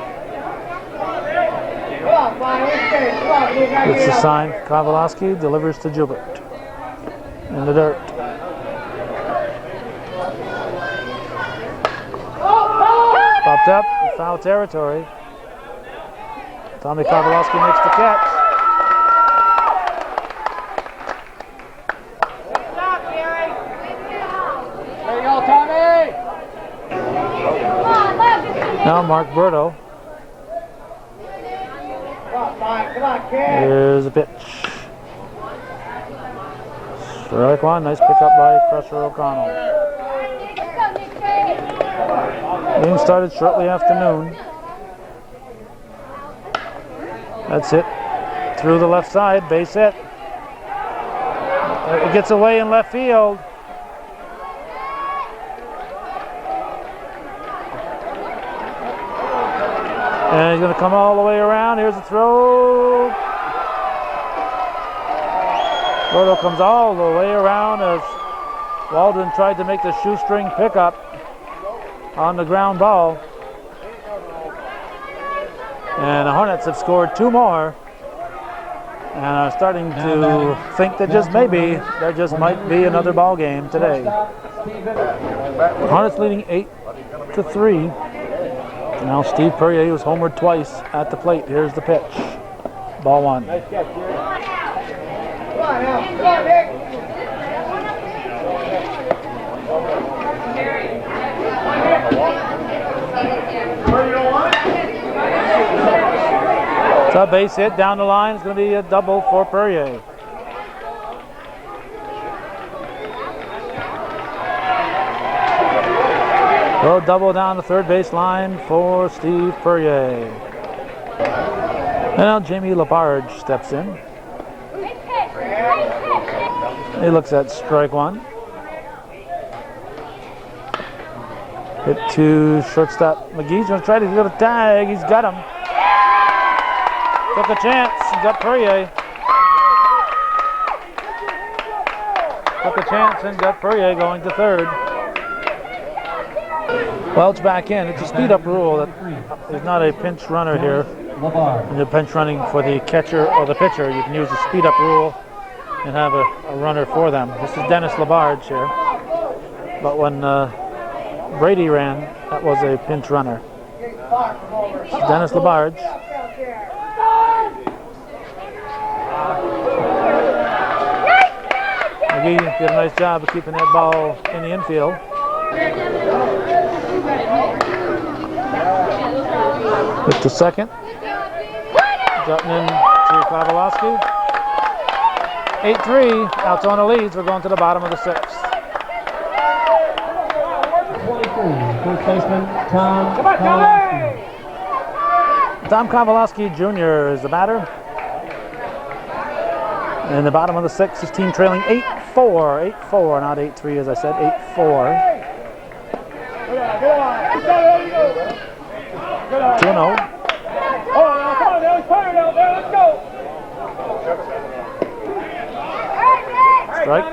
It's the sign. Kowalowski delivers to Joubert in the dirt. Popped up in foul territory. Tommy Kowalowski makes the catch. There you go, Tommy! Now Mark Berto. Come on, kid. Here's a pitch. Strike one. Nice pickup by Crusher O'Connell. Game started shortly after noon. That's it. Through the left side. Base hit. It gets away in left field. And he's going to come all the way around. Here's the throw. Berto comes all the way around as Waldron tried to make the shoestring pickup on the ground ball. And the Hornets have scored 2 more and are starting to think that just maybe there just might be another ball game today. Hornets leading 8-3. Now Steve Perrier was homered twice at the plate. Here's the pitch. Ball 1. Come on, Nick. It's a base hit down the line. It's going to be a double for Perrier. So double down the third base line for Steve Perrier. And now Jamie Labarge steps in. He looks at strike 1. Hit to shortstop McGee's going to try to get a tag. He's got him. Took a chance. He got Perrier. Took a chance and got Perrier going to third. Welch back in. It's a speed-up rule that there's not a pinch runner here. When you're pinch running for the catcher or the pitcher, you can use the speed-up rule and have a runner for them. This is Dennis Labarge here. But when Brady ran, that was a pinch runner. Dennis Labarge. McGee did a nice job of keeping that ball in the infield. Hit to second. Dropping in to Kowalowski. 8-3. Altona leads. We're going to the bottom of the 6th. 23, first baseman Tom Kowalowski. Tom Kowalowski Jr. is the batter. In the bottom of the 6th, his team trailing 8-4. 8-4, not 8-3 as I said. 8-4. 2-0. Strike.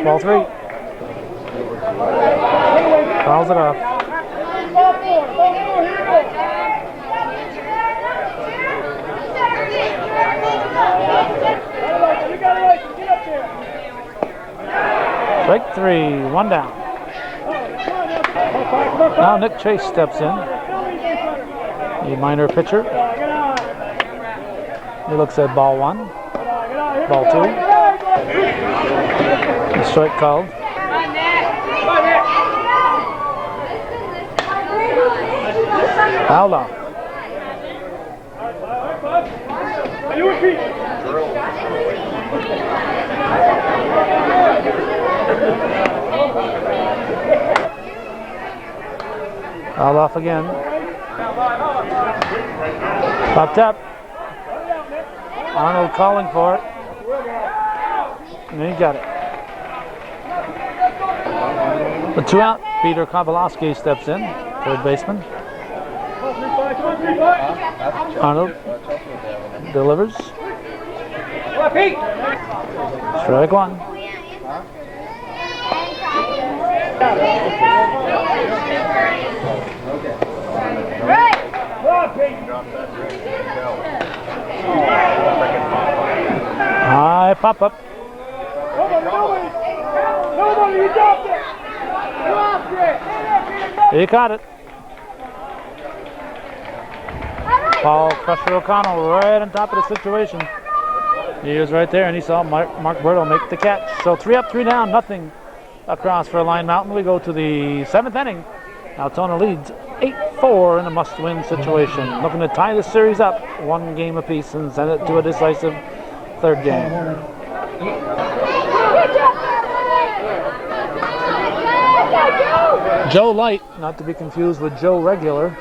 Ball 3. Fouls it off. Strike 3, 1 down. Now Nick Chase steps in. The minor pitcher. He looks at ball 1, ball 2. The strike called. Foul off. Foul off again. Popped up. Arnold calling for it. And he got it. The 2 out. Peter Kowalowski steps in, third baseman. Arnold delivers. Strike one. High pop up. He caught it. Paul Crusher O'Connell right on top of the situation. He was right there and he saw Mark Berto make the catch. So 3 up, 3 down, nothing across for Lyon Mountain. We go to the 7th inning. Altona leads 8-4 in a must-win situation. Looking to tie the series up 1 game apiece and send it to a decisive 3rd game. Joe Light, not to be confused with Joe Regular.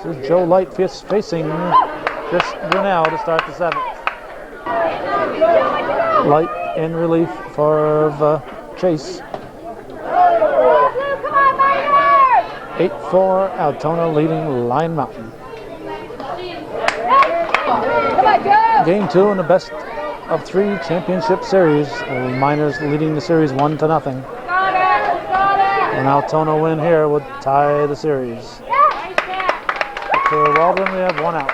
This is Joe Light facing Chris Brunel to start the 7th. Light in relief for Chase. 8-4, Altona leading Lyon Mountain. Game 2 in the best of 3 championship series. The Miners leading the series 1-0. An Altona win here would tie the series. For Waldron, we have 1 out.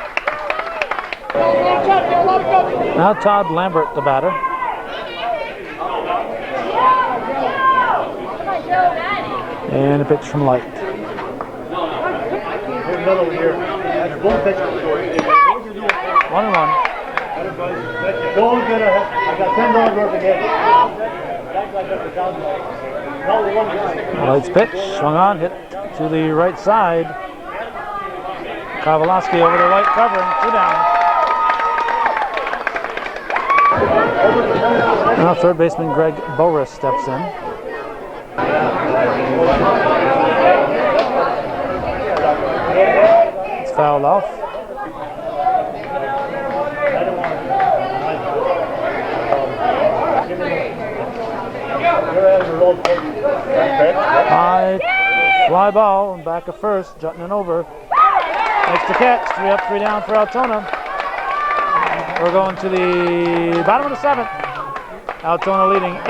Now Todd Lambert, the batter. And a pitch from Light. Middle here. That's both pitches. 1-1. Don't get a, I got $10 worth of gas. Light's pitch, swung on, hit to the right side. Kowalowski over the Light covering, 2 down. Now 3rd baseman Greg Boris steps in. It's fouled off. High fly ball and back of first, jutting over. Makes the catch. 3 up, 3 down for Altona. We're going to the bottom of the 7th. Altona leading 8-4.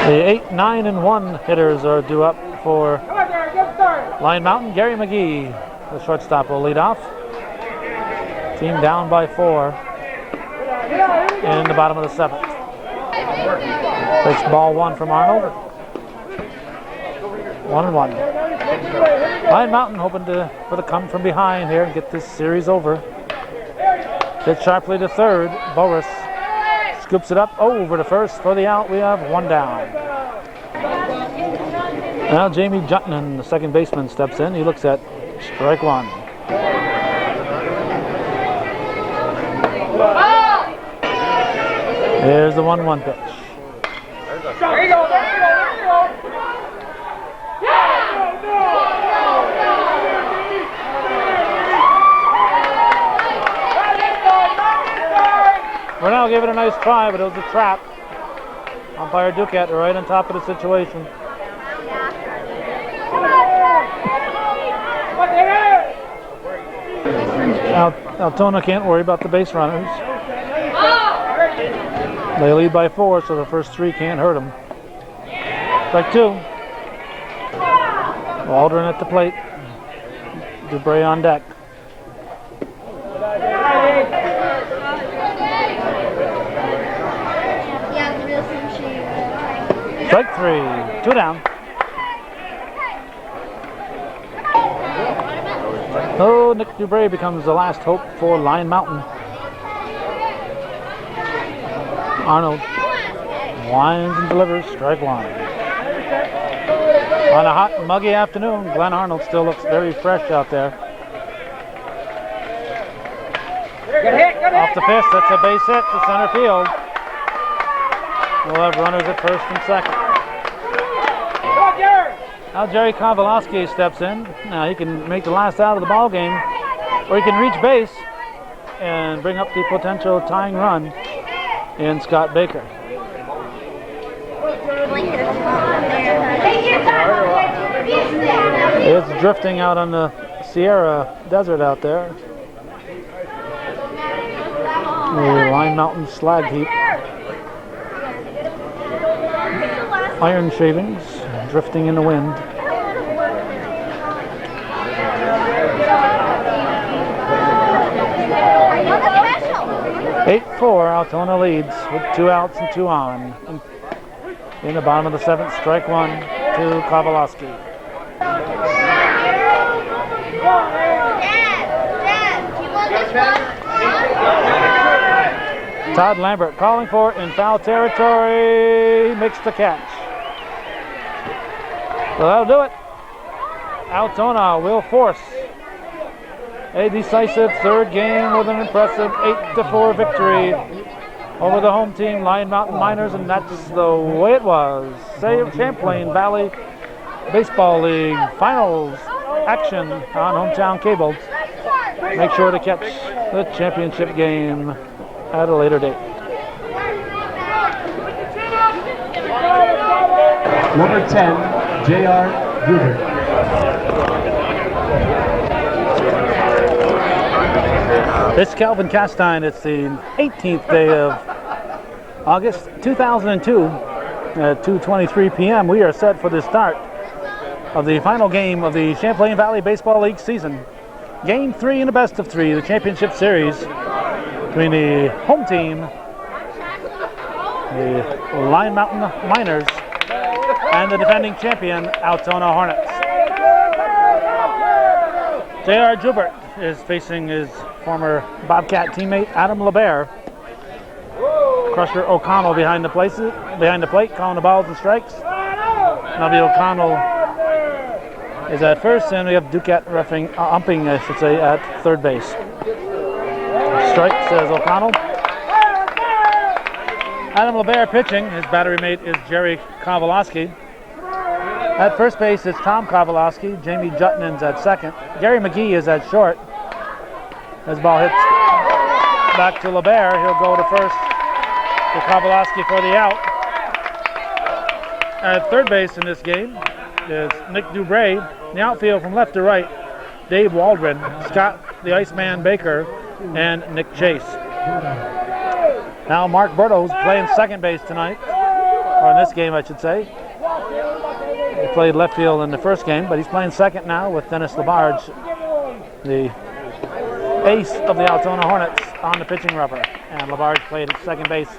The 8, 9, and 1 hitters are due up for Lyon Mountain. Gary McGee, the shortstop, will lead off. Team down by 4 in the bottom of the 7th. Takes ball 1 from Arnold. 1-1. Lyon Mountain hoping for the come from behind here and get this series over. Hit sharply to 3rd. Boris scoops it up over to 1st for the out. We have 1 down. Now Jamie Jutton, the 2nd baseman, steps in. He looks at strike 1. There's the 1-1 pitch. There you go, there you go, there you go. Brunel gave it a nice try, but it was a trap. Umpire Duquette right on top of the situation. Altona can't worry about the base runners. They lead by 4, so the first 3 can't hurt them. Strike 2. Waldron at the plate. Dubray on deck. Strike 3. 2 down. Oh, Nick Dubray becomes the last hope for Lyon Mountain. Arnold winds and delivers, strike 1. On a hot and muggy afternoon, Glenn Arnold still looks very fresh out there. Off the pitch, that's a base hit to center field. We'll have runners at 1st and 2nd. Now Jerry Kowalowski steps in. Now he can make the last out of the ball game, or he can reach base and bring up the potential tying run in Scott Baker. It's drifting out on the Sierra Desert out there. The Lyon Mountain slag heap. Iron shavings drifting in the wind. Eight 8-4, Altona leads with 2 outs and 2 on. In the bottom of the 7th, strike 1 to Kowalski. Todd Lambert calling for it in foul territory. Makes the catch. So that'll do it. Altona will force a decisive 3rd game with an impressive 8-4 victory over the home team, Lyon Mountain Miners, and that's the way it was. Save Champlain Valley Baseball League finals action on Hometown Cable. Make sure to catch the championship game at a later date. Number 10, J.R. Hubert. It's Calvin Castine. It's the 18th day of August 2002 at 2:23 p.m. We are set for the start of the final game of the Champlain Valley Baseball League season. Game 3 in the best of 3, the championship series between the home team, the Lyon Mountain Miners, and the defending champion, Altona Hornets. J.R. Joubert is facing his former Bobcat teammate, Adam LeBaire. Crusher O'Connell behind the plate, calling the balls and strikes. Nubby O'Connell is at first, and we have Ducat umping, I should say, at 3rd base. Strike, says O'Connell. Adam LeBaire pitching. His battery mate is Jerry Kowalski. At first base, it's Tom Kowalski. Jamie Jutton's at 2nd. Gary McGee is at short. As ball hits back to LeBaire, he'll go to first to Kowalski for the out. At 3rd base in this game is Nick Dubray. In the outfield from left to right, Dave Waldron, Scott the Iceman Baker, and Nick Chase. Now Mark Berto's playing 2nd base tonight, or in this game I should say. He played left field in the first game, but he's playing 2nd now with Dennis Labarge, the ace of the Altona Hornets, on the pitching rubber. And Labarge played at 2nd base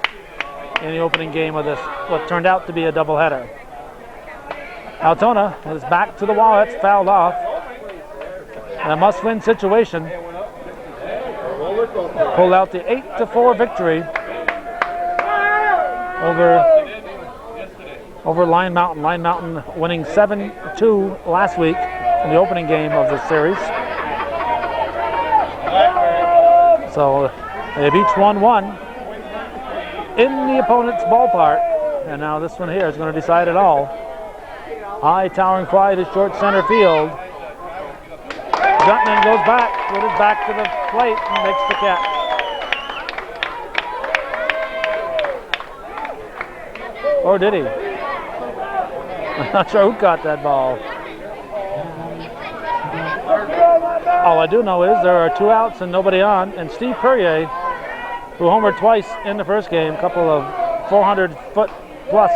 in the opening game of this, what turned out to be a doubleheader. Altona is back to the wall. It's fouled off. And a must-win situation. Pulled out the 8-4 victory over Lyon Mountain. Lyon Mountain winning 7-2 last week in the opening game of the series. So they've each won 1 in the opponent's ballpark. And now this one here is going to decide it all. High towering fly to short center field. Jutman goes back with his back to the plate and makes the catch. Or did he? I'm not sure who caught that ball. All I do know is there are 2 outs and nobody on, and Steve Perrier, who homered twice in the first game, a couple of 400-foot plus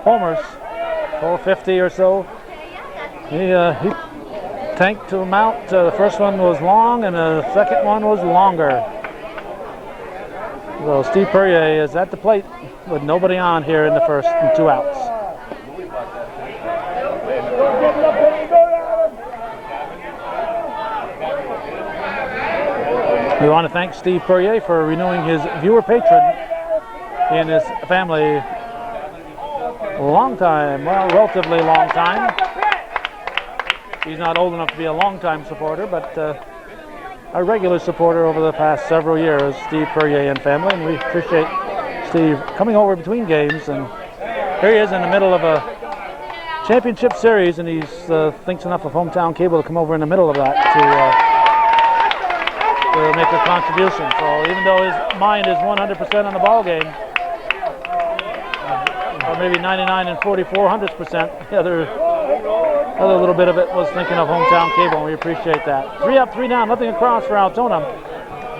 homers, 450 or so. He tanked to him out. The first one was long, and the second one was longer. So Steve Perrier is at the plate with nobody on here in the first and 2 outs. We want to thank Steve Perrier for renewing his viewer patron in his family. Long time, well, relatively long time. He's not old enough to be a long-time supporter, but a regular supporter over the past several years, Steve Perrier and family, and we appreciate Steve coming over between games. And here he is in the middle of a championship series, and he thinks enough of Hometown Cable to come over in the middle of that to make a contribution. So even though his mind is 100% on the ball game, or maybe 99 and 4400%, the other Other little bit of it was thinking of hometown cable, and we appreciate that. 3 up, 3 down, nothing across for Altona.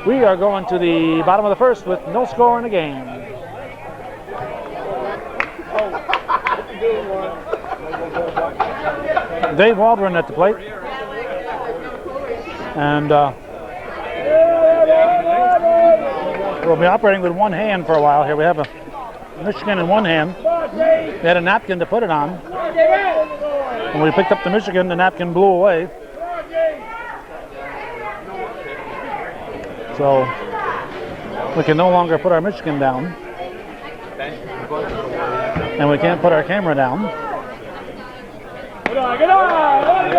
We are going to the bottom of the first with no score in the game. Dave Waldron at the plate. And we'll be operating with one hand for a while here. We have a Michigan in one hand. We had a napkin to put it on. When we picked up the Michigan, the napkin blew away. So we can no longer put our Michigan down. And we can't put our camera down. Get on!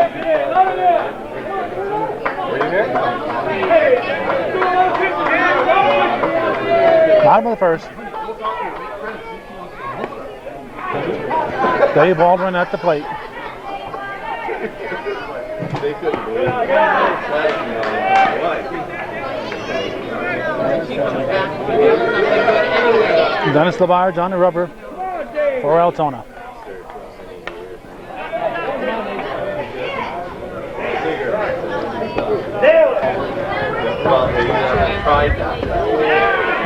Bottom of the first. Dave Baldwin at the plate. Dennis LaBarge on the rubber for Altona.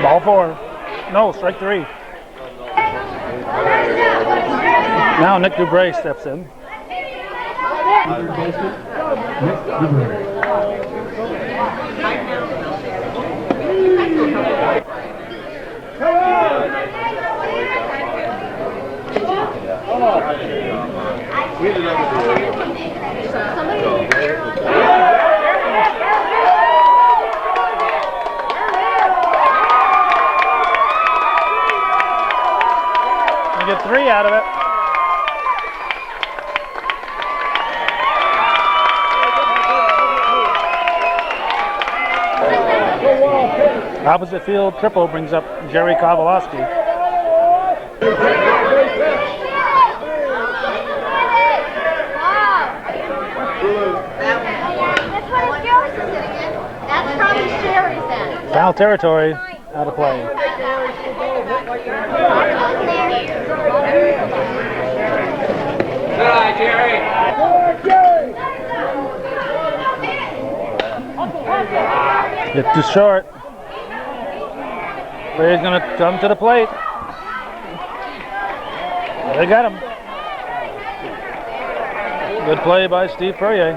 Ball 4. No, strike 3. Now Nick Dubray steps in. You get 3 out of it. Opposite field triple brings up Jerry Kowalowski. That's probably Sherry's then. Foul territory, out of play. Good eye, Jerry. It's too short. He's going to come to the plate. They got him. Good play by Steve Perrier.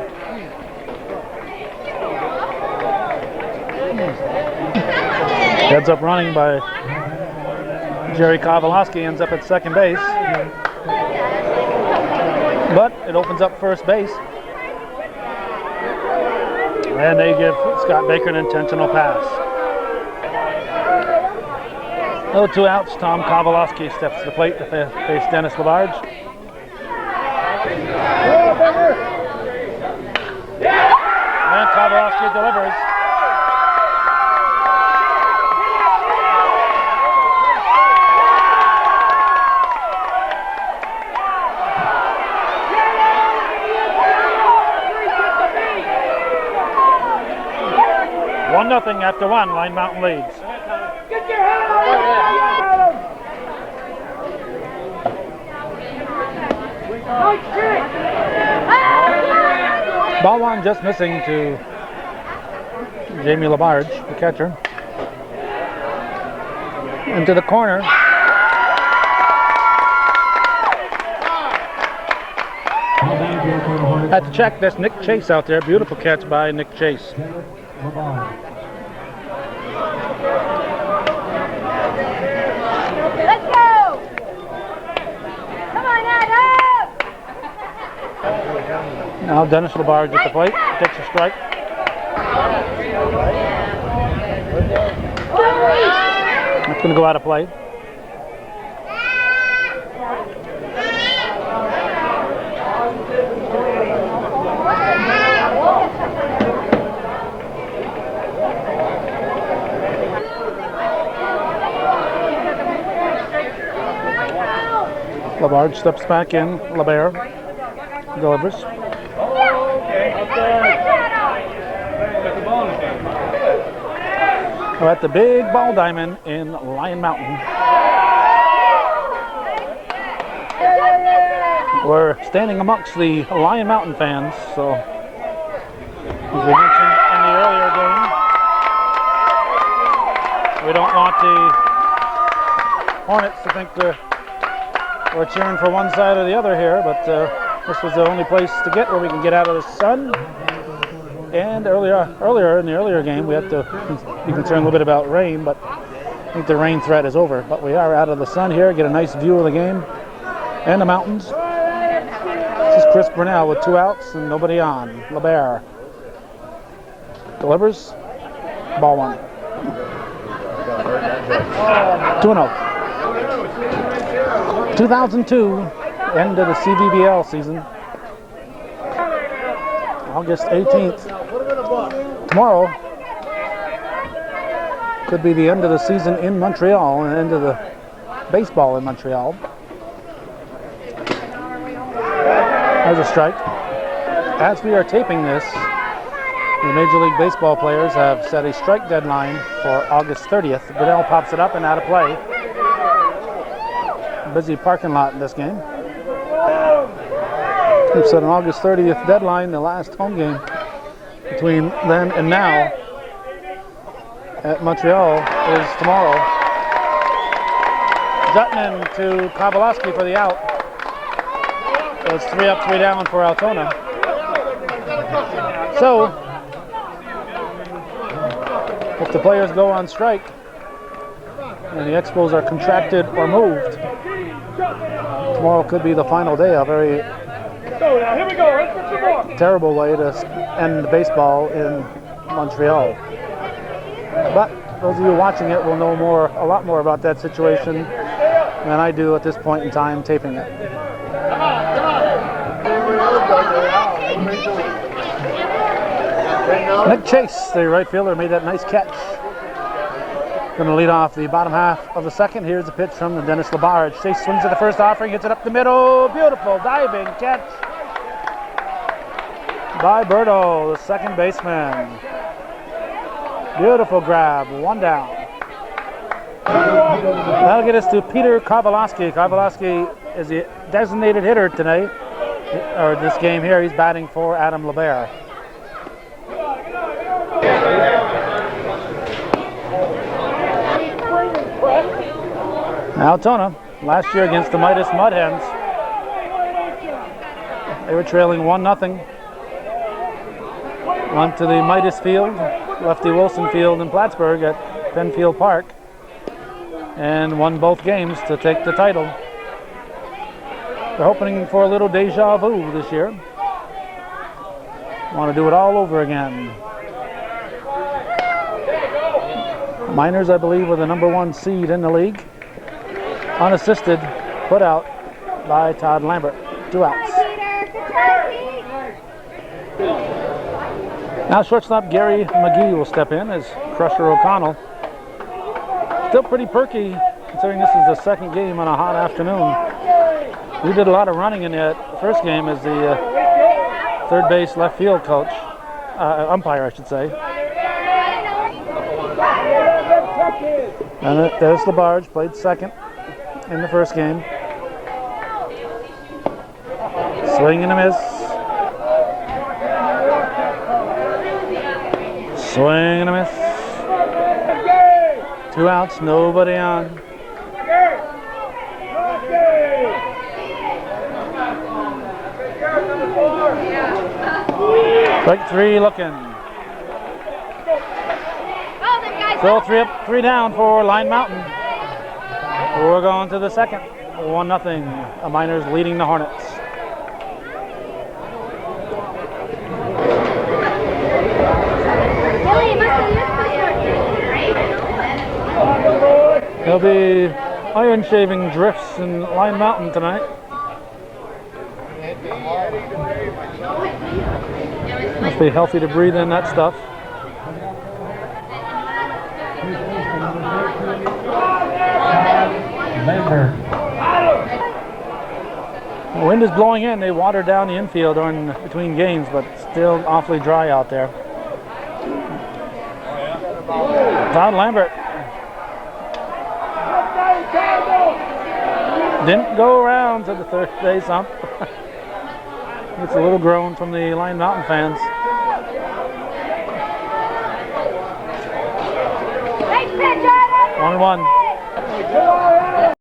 Heads up running by Jerry Kowalowski, ends up at second base. But it opens up first base. And they give Scott Baker an intentional pass. No 2 outs. Tom Kowalowski steps to the plate to face Dennis LaBarge. And Kowalowski delivers. Nothing after 1. Lyon Mountain leads. Get your hand on it! Ball 1 just missing to Jamie LaBarge, the catcher. Into the corner. At the check, that's Nick Chase out there. Beautiful catch by Nick Chase. Let's go! Come on, Adam! Now Dennis LaBarge at the plate, takes a strike. That's going to go out of play. LaBarge steps back in. LaBear delivers. We're at the big ball diamond in Lyon Mountain. We're standing amongst the Lyon Mountain fans, so as we mentioned in the earlier game, we don't want the Hornets to think we're cheering for one side or the other here, but this was the only place to get where we can get out of the sun. And earlier in the earlier game, we had to be concerned a little bit about rain, but I think the rain threat is over. But we are out of the sun here, get a nice view of the game and the mountains. This is Chris Brunel with 2 outs and nobody on. LeBert delivers, ball 1. 2-0. 2002, end of the CVBL season. August 18th. Tomorrow could be the end of the season in Montreal and end of the baseball in Montreal. There's a strike. As we are taping this, the Major League Baseball players have set a strike deadline for August 30th. Brunel pops it up and out of play. Busy parking lot in this game. We've set an August 30th deadline. The last home game between then and now at Montreal is tomorrow. Jutman to Kowalski for the out. So it's 3 up, 3 down for Altona. So, if the players go on strike and the Expos are contracted or moved, tomorrow could be the final day. A very terrible way to end baseball in Montreal. But those of you watching it will know a lot more about that situation than I do at this point in time taping it. Nick Chase, the right fielder, made that nice catch. Going to lead off the bottom half of the second. Here's the pitch from Dennis Labarge. Chase swings at the first offering, hits it up the middle. Beautiful diving catch by Berto, the second baseman. Beautiful grab, 1 down. That'll get us to Peter Kowalski. Kowalski is the designated hitter tonight, or this game here. He's batting for Adam LeBert. Altona, last year against the Midas Mudhens, they were trailing 1-0. Went to the Midas Field, Lefty Wilson Field in Plattsburgh at Penfield Park, and won both games to take the title. They're hoping for a little deja vu this year. Want to do it all over again. Miners, I believe, were the #1 seed in the league. Unassisted, put out by Todd Lambert. 2 outs. Now shortstop Gary McGee will step in as Crusher O'Connell. Still pretty perky considering this is the second game on a hot afternoon. He did a lot of running in the first game as the third base left field coach, umpire I should say. And there's Labarge, played second in the first game. Swing and a miss. Swing and a miss. 2 outs, nobody on. Strike 3 looking. So 3 up, 3 down for Lyon Mountain. We're going to the second. 1-0. The Miners leading the Hornets. There'll be iron shaving drifts in Lyon Mountain tonight. Must be healthy to breathe in that stuff. The wind is blowing in. They water down the infield between games, but still awfully dry out there. Todd Lambert didn't go around to the third base ump. It's a little groan from the Lyon Mountain fans. Nice pitch, Adam. 1-1.